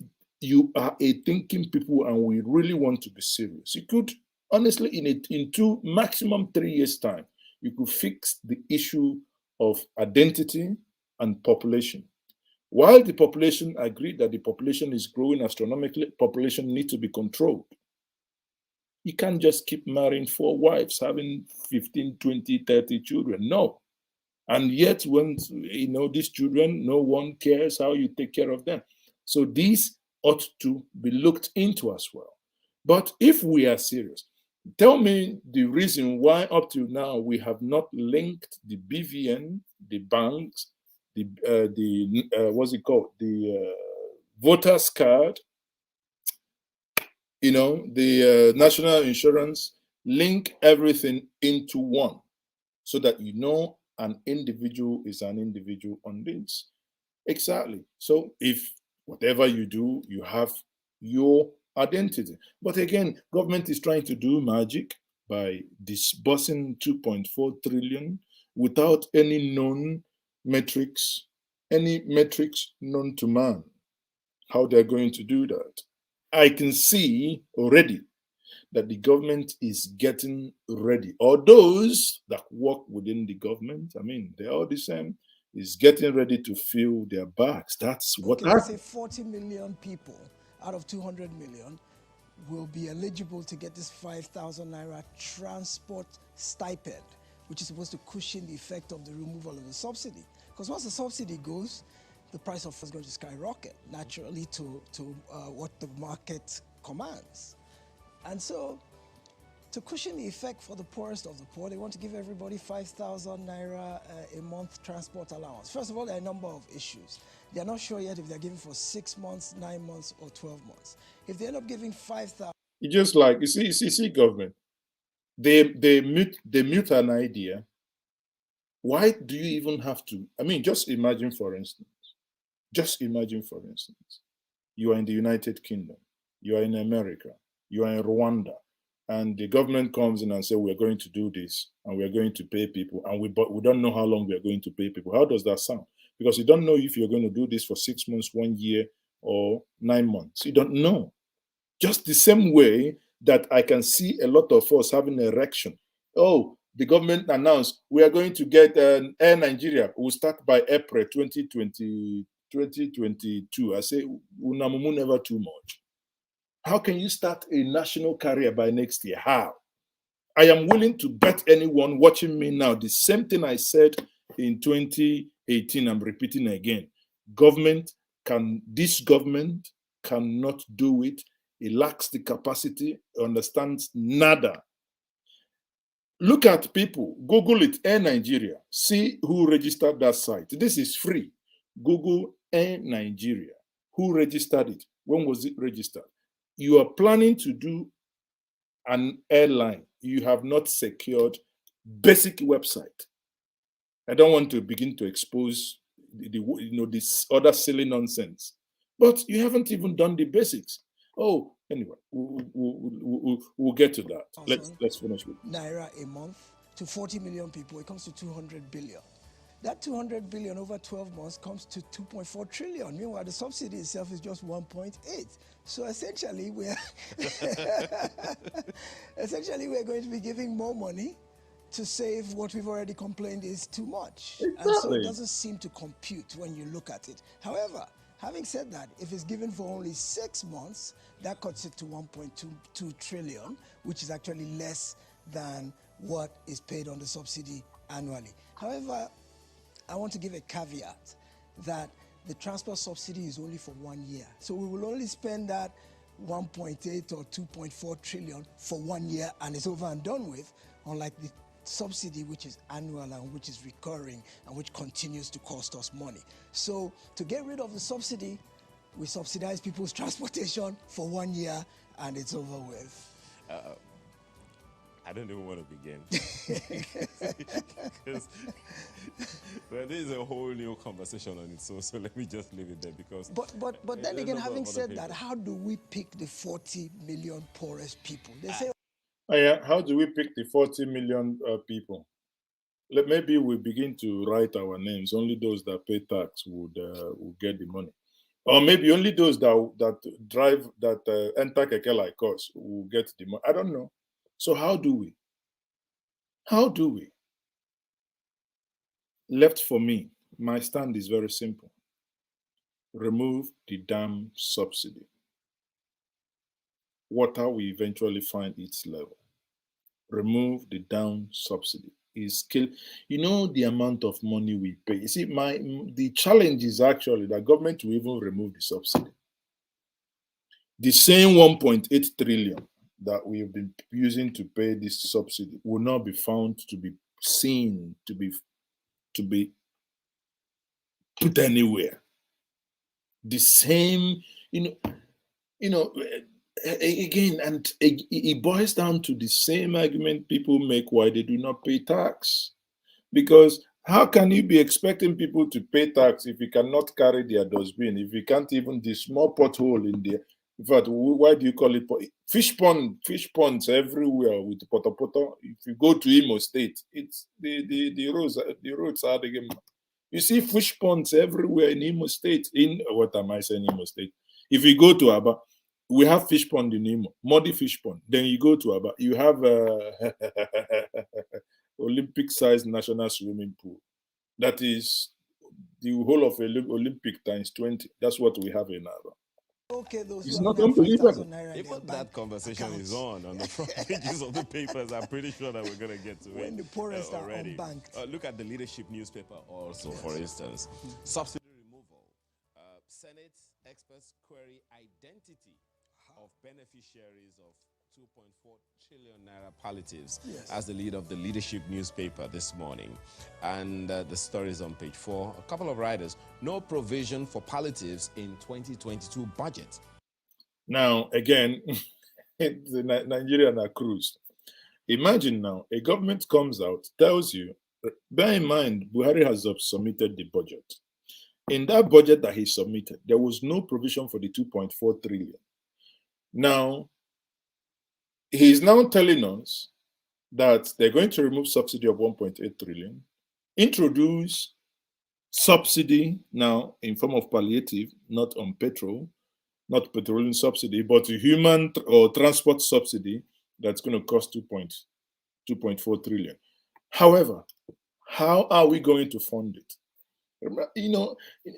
you are a thinking people and we really want to be serious, you could honestly in 2, maximum 3 years time, you could fix the issue of identity and population. While the population agreed that the population is growing astronomically, population needs to be controlled. You can't just keep marrying 4 wives, having 15, 20, 30 children. No. And yet, when these children, no one cares how you take care of them. So these ought to be looked into as well. But if we are serious, tell me the reason why up to now we have not linked the BVN, the banks, what's it called, the voters card, the national insurance, link everything into one so that an individual is an individual on this. Exactly. So if whatever you do, you have your identity. But again, government is trying to do magic by disbursing 2.4 trillion without any known metrics, known to man, how they're going to do that. I can see already that the government is getting ready, or those that work within the government, they're all the same, is getting ready to fill their bags. That's what let's say 40 million people out of 200 million will be eligible to get this 5,000 naira transport stipend, which is supposed to cushion the effect of the removal of the subsidy. Because once the subsidy goes, the price of food is going to skyrocket naturally to what the market commands. And so, to cushion the effect for the poorest of the poor, they want to give everybody 5,000 naira a month transport allowance. First of all, there are a number of issues. They are not sure yet if they're giving for 6 months, 9 months, or 12 months. If they end up giving 5,000, it's just like you see, government. They mute an idea. Why do you even have to? Just imagine, for instance. You are in the United Kingdom. You are in America. You are in Rwanda. And the government comes in and says, we're going to do this and we're going to pay people. But we don't know how long we're going to pay people. How does that sound? Because you don't know if you're going to do this for 6 months, 1 year, or 9 months. You don't know. Just the same way that I can see a lot of us having an erection. Oh, the government announced we are going to get Air Nigeria. We'll start by April 2022. I say, unamumu never too much. How can you start a national carrier by next year? How? I am willing to bet anyone watching me now the same thing I said in 2018. I'm repeating again. This government cannot do it. It lacks the capacity, understands nada. Look at people. Google it, Air Nigeria. See who registered that site. This is free. Google Air Nigeria. Who registered it? When was it registered? You are planning to do an airline. You have not secured basic website. I don't want to begin to expose this other silly nonsense. But you haven't even done the basics. Oh, anyway, we'll get to that. Let's finish with this. Naira a month to 40 million people. It comes to 200 billion. That 200 billion over 12 months comes to 2.4 trillion. Meanwhile, the subsidy itself is just 1.8. So essentially, we're going to be giving more money to save what we've already complained is too much. Exactly. And so it doesn't seem to compute when you look at it. However, having said that, if it's given for only 6 months, that cuts it to 1.22 trillion, which is actually less than what is paid on the subsidy annually. However, I want to give a caveat that the transport subsidy is only for 1 year. So we will only spend that 1.8 or 2.4 trillion for 1 year and it's over and done with, unlike the subsidy, which is annual and which is recurring and which continues to cost us money. So to get rid of the subsidy, we subsidize people's transportation for 1 year and it's over with. I don't even want to begin. Because well, this is a whole new conversation on its own, so let me just leave it there because... But then again, having said that, how do we pick the 40 million poorest people? They say... Oh yeah, how do we pick the 40 million people? Maybe we begin to write our names. Only those that pay tax would get the money. Or maybe only those that enter keke like us will get the money. I don't know. So how do we? How do we? Left for me, my stand is very simple. Remove the damn subsidy. Water will eventually find its level. Remove the damn subsidy. You know the amount of money we pay. You see, the challenge is actually that government will even remove the subsidy. The same 1.8 trillion that we have been using to pay this subsidy will not be found to be seen to be put anywhere. The same, again, and it boils down to the same argument people make why they do not pay tax. Because how can you be expecting people to pay tax if you cannot carry their dustbin, if you can't even the small pothole in there? In fact, why do you call it fish pond? Fish ponds everywhere with poto. If you go to Imo State, it's the roads are the game. You see fish ponds everywhere in Imo State. What am I saying, Imo State? If you go to Aba, we have fish pond in Imo, muddy fish pond. Then you go to Aba, you have Olympic-sized national swimming pool. That is the whole of Olympic times 20. That's what we have in Aba. Okay, those it's not unbelievable. Even that conversation is on the front pages of the papers. I'm pretty sure that we're going to get to it when the poorest already. Are unbanked. Look at the leadership newspaper also, for instance. Subsidy removal. Senate experts query identity of beneficiaries of 2.4 trillion naira palliatives as the lead of the leadership newspaper this morning. And the story is on page 4. A couple of writers, no provision for palliatives in 2022 budget. Now, again, the Nigerian are cruised. Imagine now, a government comes out, tells you, bear in mind, Buhari has submitted the budget. In that budget that he submitted, there was no provision for the 2.4 trillion. Now, he's now telling us that they're going to remove subsidy of 1.8 trillion, introduce subsidy now in form of palliative, not on petrol, not petroleum subsidy, but a human or transport subsidy that's going to cost 2.4 trillion. However, how are we going to fund it?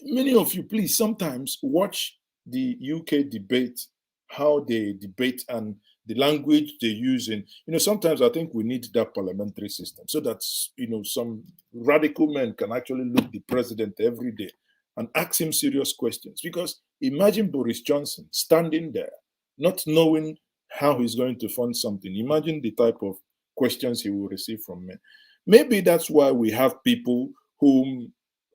Many of you, please, sometimes watch the UK debate, how they debate and the language they use in, sometimes I think we need that parliamentary system so that, some radical men can actually look the president every day and ask him serious questions. Because imagine Boris Johnson standing there, not knowing how he's going to fund something. Imagine the type of questions he will receive from men. Maybe that's why we have people who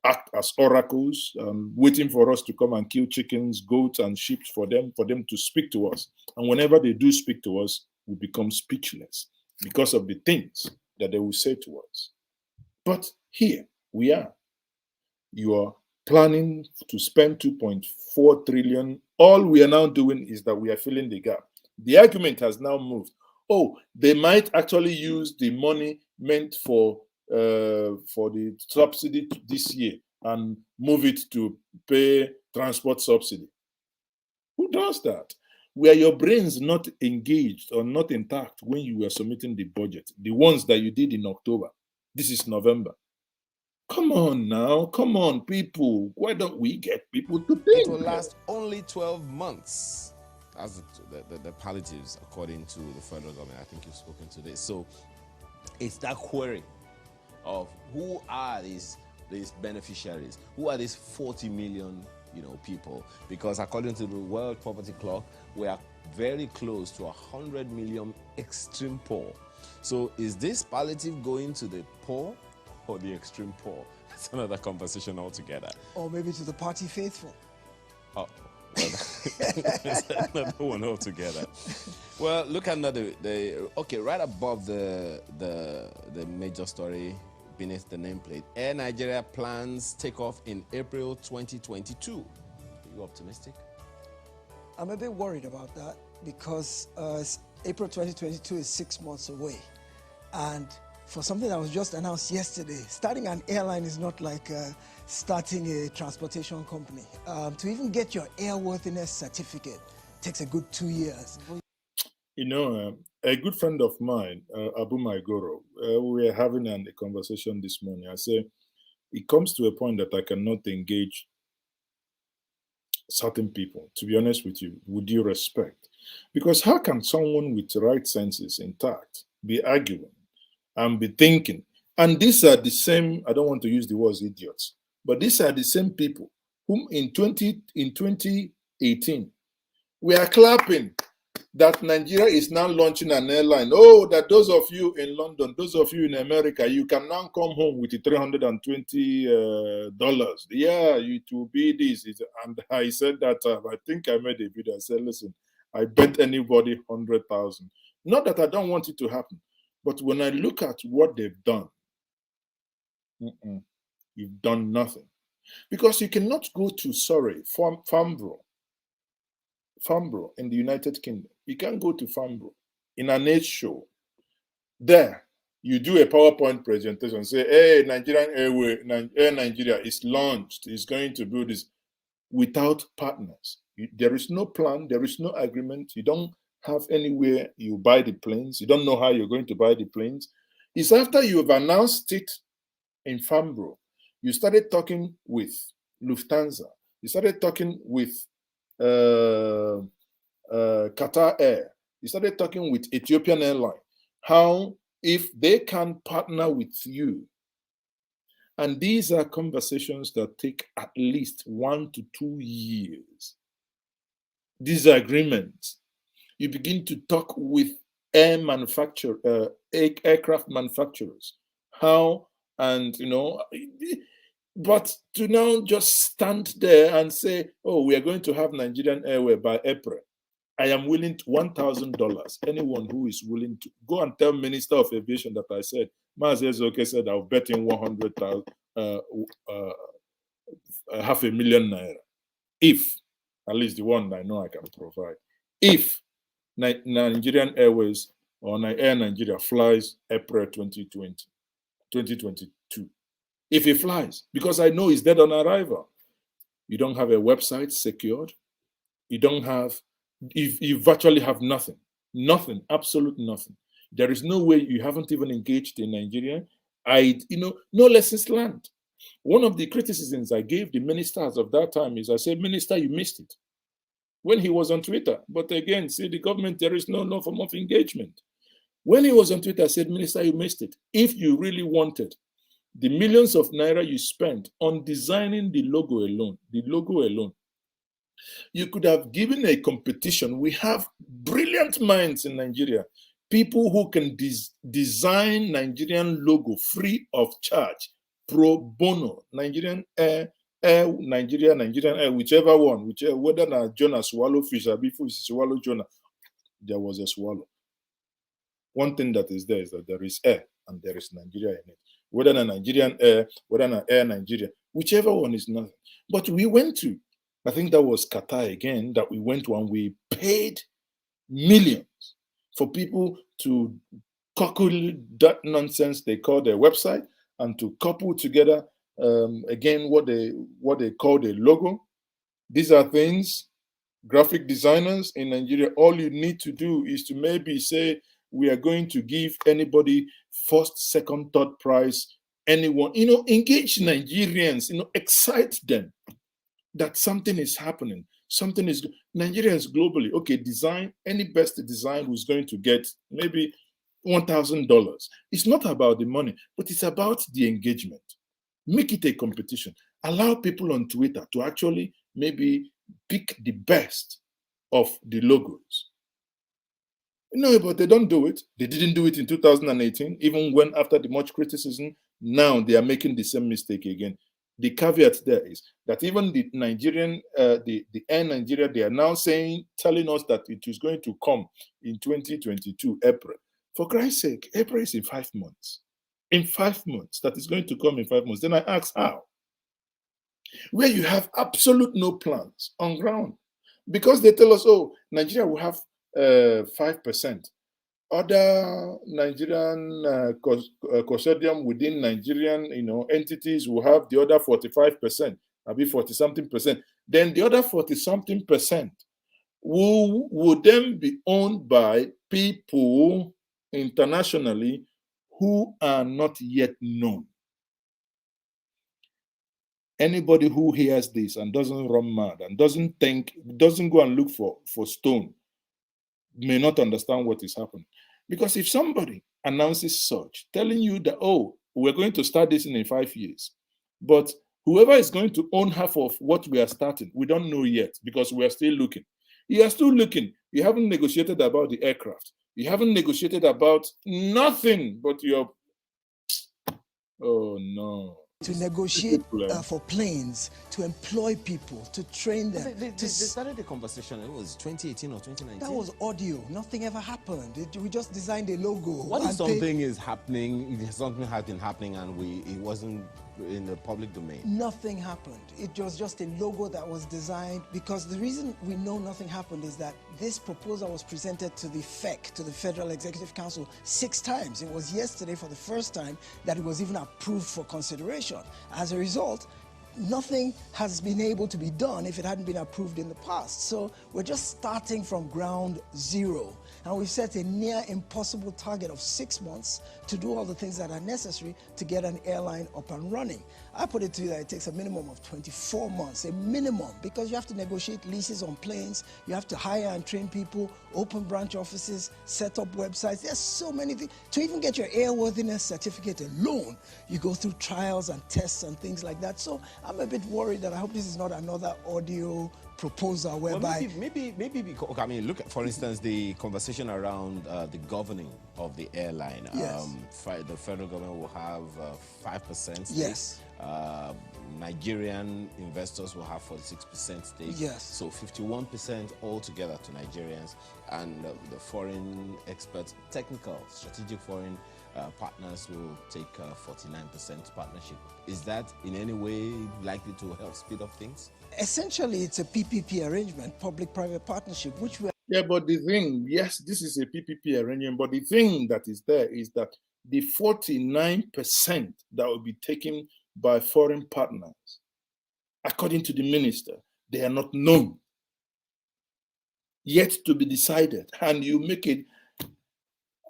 act as oracles, waiting for us to come and kill chickens, goats, and sheep for them to speak to us. And whenever they do speak to us, we become speechless because of the things that they will say to us. But here we are. You are planning to spend 2.4 trillion. All we are now doing is that we are filling the gap. The argument has now moved. Oh, they might actually use the money meant for the subsidy this year and move it to pay transport subsidy. Who does that? Were your brains not engaged or not intact when you were submitting the budget? The ones that you did in October. This is November. Come on now, come on, people. Why don't we get people to think? It will last only 12 months. As the palliatives, according to the federal government. I think you've spoken to this. So it's that query of who are these beneficiaries? Who are these 40 million, people? Because according to the World Poverty Clock, we are very close to 100 million extreme poor. So is this palliative going to the poor or the extreme poor? That's another conversation altogether. Or maybe to the party faithful. Oh, well, that's another one altogether. Well, look at okay, right above the major story beneath the nameplate. Air Nigeria plans takeoff in April 2022. Are you optimistic? I'm a bit worried about that because April 2022 is 6 months away. And for something that was just announced yesterday, starting an airline is not like starting a transportation company. To even get your airworthiness certificate takes a good 2 years. A good friend of mine, Abu Maigoro, we were having a conversation this morning. I said, it comes to a point that I cannot engage certain people, to be honest with you, with due respect. Because how can someone with right senses intact be arguing and be thinking? And these are the same, I don't want to use the words idiots, but these are the same people whom in 2018, we are clapping that Nigeria is now launching an airline. Oh, that those of you in London, those of you in America, you can now come home with the $320. Yeah, it will be this. And I said that I think I made a video. I said, listen, I bet anybody 100,000. Not that I don't want it to happen, but when I look at what they've done, you've done nothing. Because you cannot go to, Farnborough in the United Kingdom. You can't go to Farnborough in an aid show. There, you do a PowerPoint presentation, say, hey, Nigerian Air Nigeria is launched, is going to do this, without partners. There is no plan, there is no agreement. You don't have anywhere you buy the planes. You don't know how you're going to buy the planes. It's after you've announced it in Farnborough, you started talking with Lufthansa. You started talking with Qatar Air. You started talking with Ethiopian Airlines. How, if they can partner with you, and these are conversations that take at least 1 to 2 years. These agreements, you begin to talk with aircraft manufacturers. How, and but to now just stand there and say, oh, we are going to have Nigerian Airway by April. I am willing to $1,000. Anyone who is willing to go and tell Minister of Aviation that I said, Mazezoke said, I'll bet in 100,000, $500,000 if, at least the one I know I can provide, if Nigerian Airways or Air Nigeria flies April 2022. If it flies, because I know it's dead on arrival. You don't have a website secured. You don't have, you virtually have nothing, absolute nothing. There is no way. You haven't even engaged in Nigeria. No lessons learned. One of the criticisms I gave the ministers of that time is I said, Minister, you missed it when he was on Twitter. But again, see, the government, there is no form of engagement. When he was on Twitter, I said, Minister, you missed it. If you really wanted the millions of naira you spent on designing the logo alone, you could have given a competition. We have brilliant minds in Nigeria, people who can design Nigerian logo free of charge, pro bono. Nigerian Air, Nigerian Air, whichever one, whether na Jonah swallow fish or before swallow Jonah, there was a swallow. One thing that is there is that there is air and there is Nigeria in it. Whether na Nigerian Air, whether na Air Nigeria, Whichever one is nothing. But we went to, I think that was Qatar again, that we went to and we paid millions for people to cockle that nonsense they call their website and to couple together again what they call the logo. These are things, graphic designers in Nigeria, all you need to do is to maybe say, we are going to give anybody first, second, third prize, anyone, engage Nigerians, excite them that something is happening. Something is, Nigeria is globally, okay, design, any best design who's going to get maybe $1,000. It's not about the money, but it's about the engagement. Make it a competition. Allow people on Twitter to actually maybe pick the best of the logos. But they don't do it. They didn't do it in 2018, even when after the much criticism, now they are making the same mistake again. The caveat there is that even the Nigerian, the Air Nigeria, they are now telling us that it is going to come in 2022, April. For Christ's sake, April is in 5 months. In 5 months, that is going to come in 5 months. Then I ask how? Where you have absolute no plans on ground. Because they tell us, oh, Nigeria will have 5%. Other Nigerian consortium within Nigerian, entities will have the other 45%, maybe 40-something percent. Then the other 40-something percent will then be owned by people internationally who are not yet known. Anybody who hears this and doesn't run mad and doesn't go and look for stone may not understand what is happening. Because if somebody announces such, telling you that, oh, we're going to start this in 5 years, but whoever is going to own half of what we are starting, we don't know yet because we are still looking. You are still looking. You haven't negotiated about the aircraft. You haven't negotiated about nothing but your... Oh, no. To negotiate for planes, to employ people, to train them. They started the conversation, it was 2018 or 2019? That was audio. Nothing ever happened. We just designed a logo. What if something is happening, something has been happening and it wasn't in the public domain? Nothing happened. It was just a logo that was designed, because the reason we know nothing happened is that this proposal was presented to the FEC, to the Federal Executive Council, 6 times. It was yesterday for the first time that it was even approved for consideration. As a result, nothing has been able to be done if it hadn't been approved in the past. So we're just starting from ground zero. And we've set a near impossible target of 6 months to do all the things that are necessary to get an airline up and running. I put it to you that it takes a minimum of 24 months, a minimum, because you have to negotiate leases on planes, you have to hire and train people, open branch offices, set up websites. There's so many things. To even get your airworthiness certificate alone, you go through trials and tests and things like that. So I'm a bit worried that I hope this is not another audio proposal whereby... Well, maybe because, I mean, look at, for instance, the conversation around the governing of the airline. Yes. The federal government will have 5% stake. Yes. Nigerian investors will have 46% stake. Yes. So 51% altogether to Nigerians, and the foreign experts, technical, strategic foreign partners will take 49% partnership. Is that in any way likely to help speed up things? Essentially, it's a PPP arrangement, public-private partnership, which we... Yeah, but the thing, yes, this is a PPP arrangement, but the thing that is there is that the 49% that will be taken by foreign partners, according to the minister, they are not known, yet to be decided. And you make it,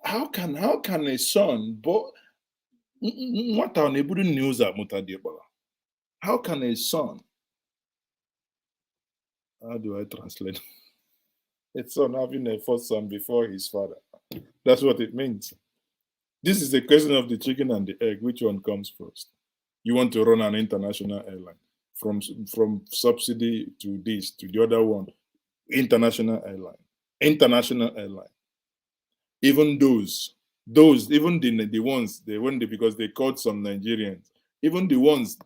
how can a son, how can a son, how do I translate? A son having a first son before his father. That's what it means. This is a question of the chicken and the egg. Which one comes first? You want to run an international airline. From subsidy to this, to the other one. International airline. International airline. Even those, even the ones, because they caught some Nigerians, even the ones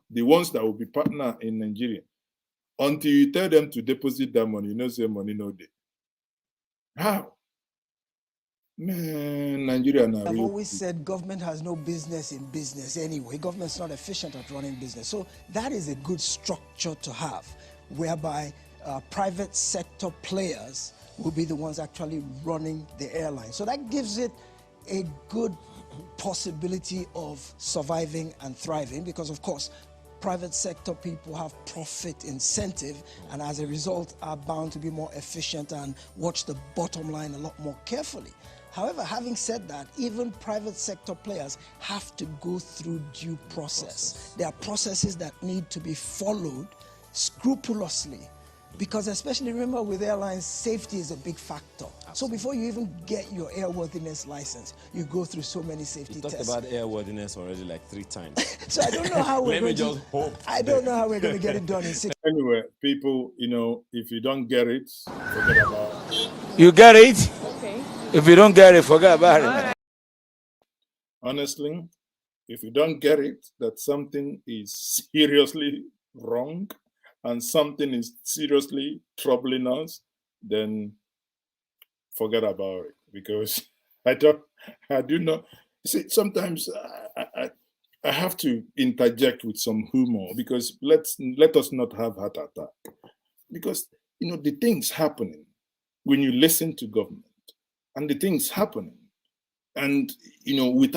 that will be partner in Nigeria, until you tell them to deposit that money, say money no day. How? Man, Nigeria now. I've always said government has no business in business anyway. Government's not efficient at running business. So that is a good structure to have, whereby private sector players will be the ones actually running the airline. So that gives it a good possibility of surviving and thriving, because of course private sector people have profit incentive, and as a result are bound to be more efficient and watch the bottom line a lot more carefully. However, having said that, even private sector players have to go through due process. There are processes that need to be followed scrupulously, because especially remember with airlines, safety is a big factor. Absolutely. So before you even get your airworthiness license, you go through so many safety tests. You talked about airworthiness already like 3 times. So I don't know how we're going to... just hope. I don't know how we're going to get it done in 6. Anyway, people, you know, if you don't get it, forget about it. You get it? Okay. If you don't get it, forget about it. Honestly, if you don't get it, that something is seriously wrong and something is seriously troubling us, then forget about it, because I do not. See, sometimes I have to interject with some humor, because let us not have heart attack, because you know the things happening when you listen to government, and the things happening, and you know it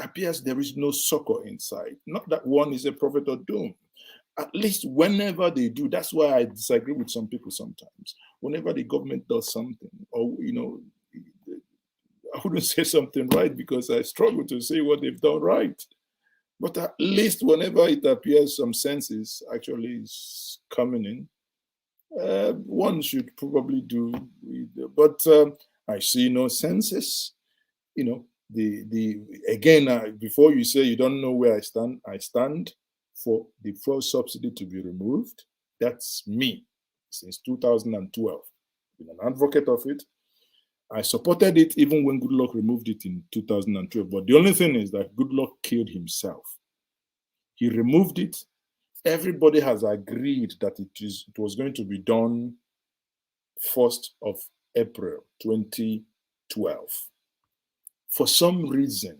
appears there is no succor inside. Not that one is a prophet of doom. At least whenever they do, that's why I disagree with some people sometimes. Whenever the government does something, or you know, I wouldn't say something right because I struggle to say what they've done right. But at least whenever it appears some senses actually is coming in, one should probably do. But I see no senses. You know, again, before you say you don't know where I stand for the fuel subsidy to be removed. That's me since 2012. I've been an advocate of it. I supported it even when Goodluck removed it in 2012. But the only thing is that Goodluck killed himself. He removed it. Everybody has agreed that it was going to be done 1st of April 2012. For some reason,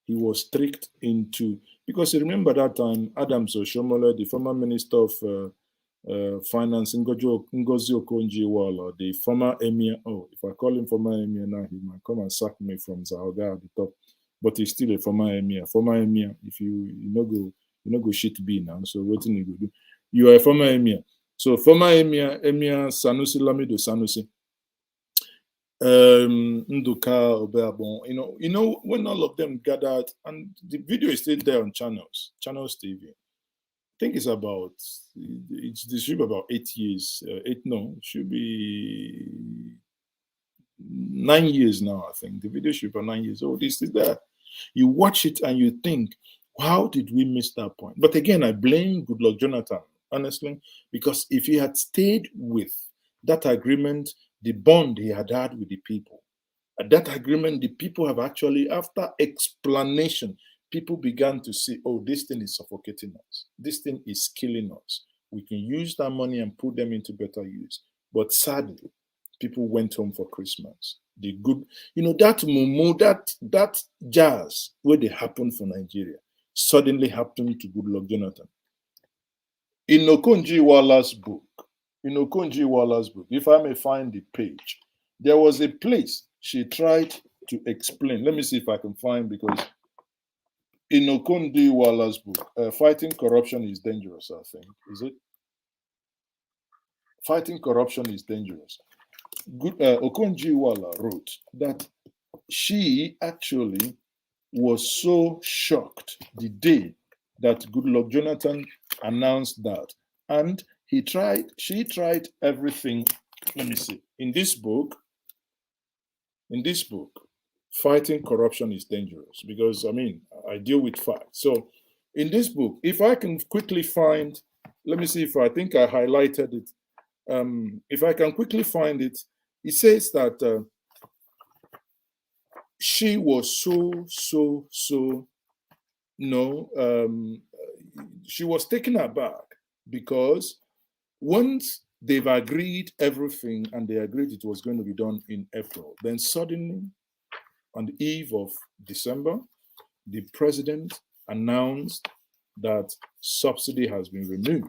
he was tricked into, because you remember that time, Adams Oshiomhole, the former Minister of Finance, Ngozi Okonjo-Iweala, the former Emir, if I call him former Emir now, he might come and sack me from Zahoga at the top, but he's still a former Emir. Former Emir, if you go shit B now, so what you do? You are a former Emir. So former Emir Sanusi Lamido Sanusi. Nduka Obeabon, you know, when all of them gathered, and the video is still there on Channels TV. I think it's should be about 8 years. It should be 9 years now, I think. The video should be about 9 years old. This is there. You watch it and you think, how did we miss that point? But again, I blame Goodluck Jonathan, honestly, because if he had stayed with that agreement, the bond he had with the people. At that agreement, the people have actually, after explanation, people began to see, oh, this thing is suffocating us. This thing is killing us. We can use that money and put them into better use. But sadly, people went home for Christmas. The good, that mumu, that jazz, where they happened for Nigeria, suddenly happened to Goodluck Jonathan. In Okonjo-Iweala's book, if I may find the page, there was a place she tried to explain. Let me see if I can find, because in Okonjo-Iweala's book, Fighting Corruption is Dangerous, I think. Is it? Fighting Corruption is Dangerous. Okonjo-Iweala wrote that she actually was so shocked the day that Goodluck Jonathan announced that. And she tried everything. Let me see. In this book, Fighting Corruption is Dangerous, because I deal with facts. So in this book, if I can quickly find, let me see if I think I highlighted it. If I can quickly find it, it says that she was she was taken aback because once they've agreed everything, and they agreed it was going to be done in April. Then suddenly, on the eve of December, the president announced that subsidy has been removed.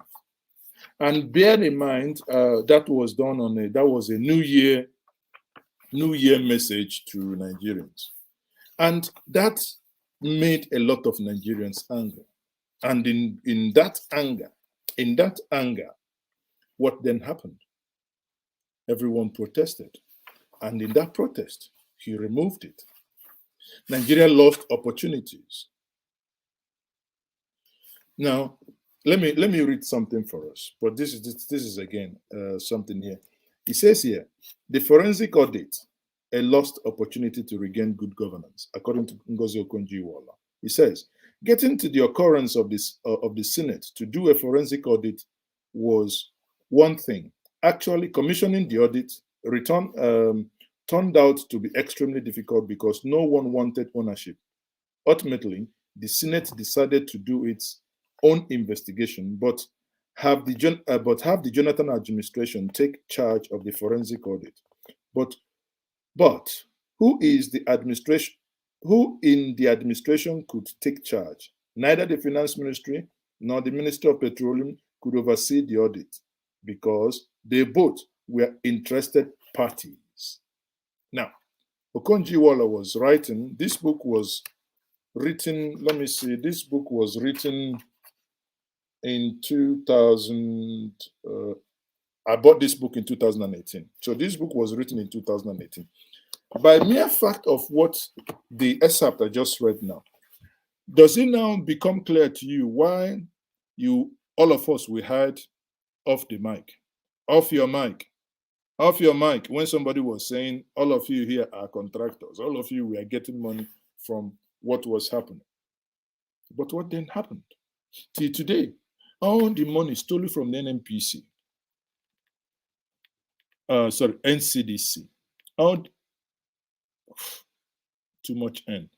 And bear in mind, that was done on that was a New Year message to Nigerians. And that made a lot of Nigerians angry. And in that anger, what then happened? Everyone protested. And in that protest, he removed it. Nigeria lost opportunities. Now, let me read something for us. But this is again something here. It says here, the forensic audit, a lost opportunity to regain good governance, according to Ngozi Okonjo-Iweala. He says, getting to the occurrence of the Senate to do a forensic audit was one thing. Actually, commissioning the audit turned out to be extremely difficult because no one wanted ownership. Ultimately, the Senate decided to do its own investigation, but have the Jonathan administration take charge of the forensic audit. But who in the administration could take charge? Neither the finance ministry nor the Minister of Petroleum could oversee the audit because they both were interested parties. Now, Okonjo-Iweala was writing, this book was written, let me see, this book was written in 2000, I bought this book in 2018. So this book was written in 2018. By mere fact of what the excerpt I just read now, does it now become clear to you why all of us, we had off the mic, off your mic, when somebody was saying, all of you here are contractors, all of you were getting money from what was happening. But what then happened? Till today, all the money stolen from the NCDC, all too much N.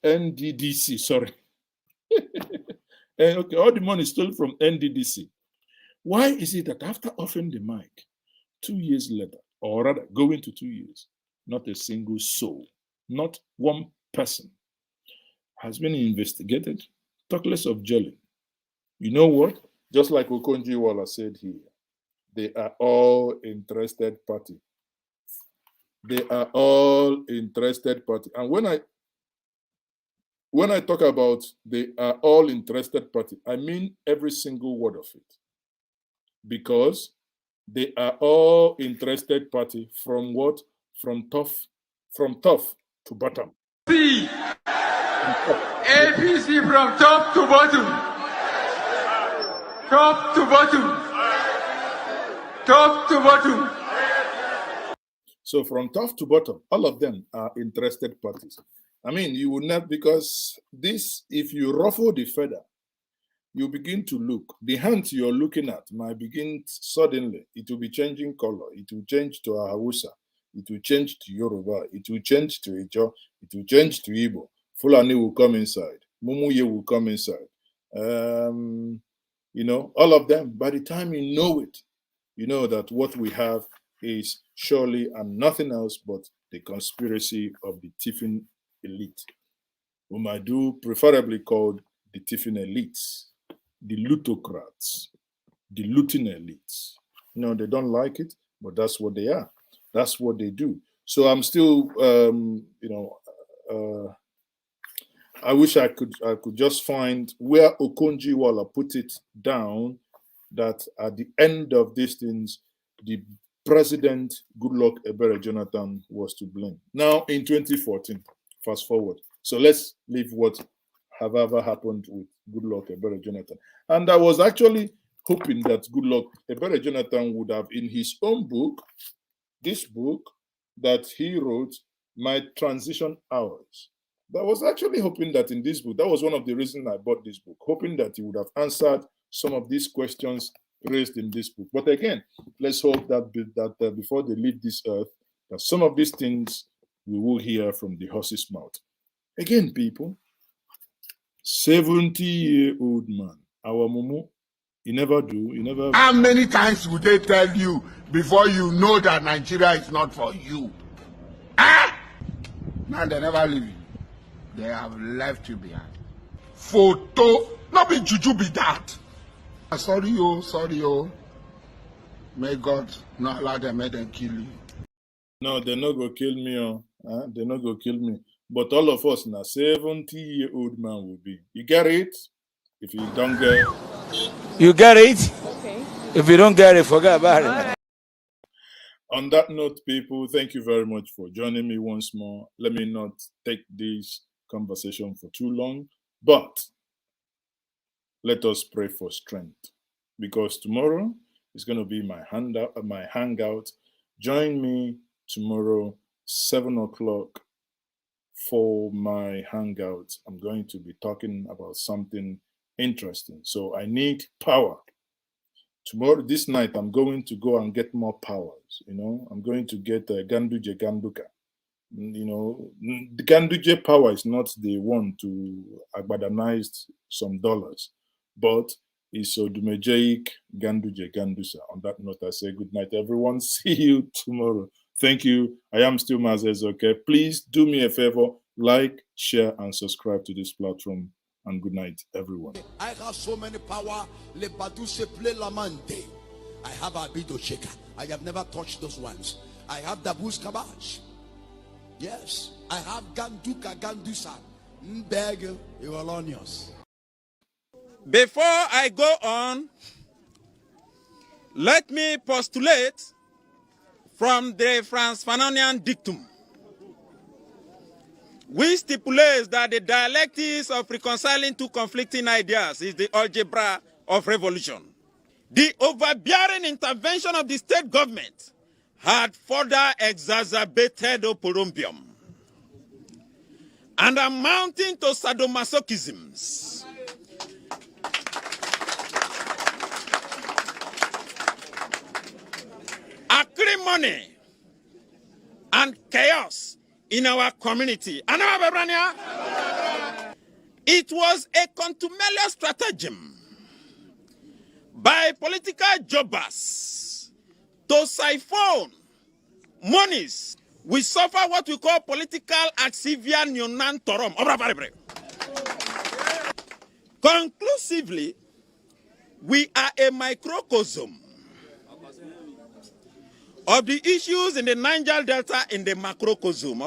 NDDC, sorry. Okay, all the money stolen from NDDC. Why is it that after offering the mic, 2 years later, or rather going to 2 years, not a single soul, not one person has been investigated? Talk less of jailing. You know what? Just like Okonjo-Iweala said here, they are all interested party. They are all interested party. And when I talk about they are all interested party, I mean every single word of it. Because they are all interested party from what? From top to bottom. See, APC from top to bottom. Top to bottom. Top to bottom. So from top to bottom, all of them are interested parties. I mean, you will not, because this, if you ruffle the feather, you begin to look. The hand you're looking at might begin suddenly, it will be changing color. It will change to Hausa. It will change to Yoruba. It will change to Ijo. It will change to Igbo. Fulani will come inside. Mumuye will come inside. You know, all of them. By the time you know it, you know that what we have is surely and nothing else but the conspiracy of the thieving elite, whom I do preferably call the thieving elites, the lootocrats, the looting elites. You know, they don't like it, but that's what they are. That's what they do. So I'm still, I wish I could just find where Okonjo-Iweala put it down, that at the end of these things, the President Goodluck Ebele Jonathan was to blame. Now in 2014, fast forward. So let's leave what have ever happened with Goodluck Ebele Jonathan. And I was actually hoping that Goodluck Ebele Jonathan would have, in his own book, this book that he wrote, My Transition Hours. I was actually hoping that in this book, that was one of the reasons I bought this book, hoping that he would have answered some of these questions raised in this book. But again, let's hope that before they leave this earth, that some of these things we will hear from the horse's mouth. Again, people, 70-year-old man our mumu. You never do. You never. How many times would they tell you before you know that Nigeria is not for you? Ah! Now they never leave you. They have left you behind. Photo, not be juju be that. Sorry, oh. May God not allow them, make them kill you. No, they're not going to kill me. They're not going to kill me. But all of us now, 70-year-old man will be. You get it? If you don't get it. You get it? Okay. If you don't get it, forget about it. On that note, people, thank you very much for joining me once more. Let me not take this conversation for too long, but let us pray for strength, because tomorrow is going to be my hangout. Join me tomorrow, 7 o'clock, for my hangout. I'm going to be talking about something interesting. So I need power. Tomorrow, this night, I'm going to go and get more powers. I'm going to get Ganduje Ganduka. The Ganduje power is not the one to agbadanize some dollars, but it's Odumejaic Ganduje Gandusa. On that note, I say good night, everyone. See you tomorrow. Thank you. I am still Mazes, okay? Please do me a favor, like, share, and subscribe to this platform. And good night, everyone. I have so many power. Le Baduse play Lamante. I have Abido Shaker. I have never touched those ones. I have Dabus Kabash. Yes. I have Ganduka Gandusa. Mbeg Iwalonios. Before I go on, let me postulate from the Franz Fanonian dictum, which stipulates that the dialectics of reconciling two conflicting ideas is the algebra of revolution. The overbearing intervention of the state government had further exacerbated oporombium and amounting to sadomasochisms. Acrimony and chaos in our community. It was a contumelious stratagem by political jobbers to siphon monies. We suffer what we call political axivia neonantorum. Conclusively, we are a microcosm of the issues in the Niger Delta in the macrocosm.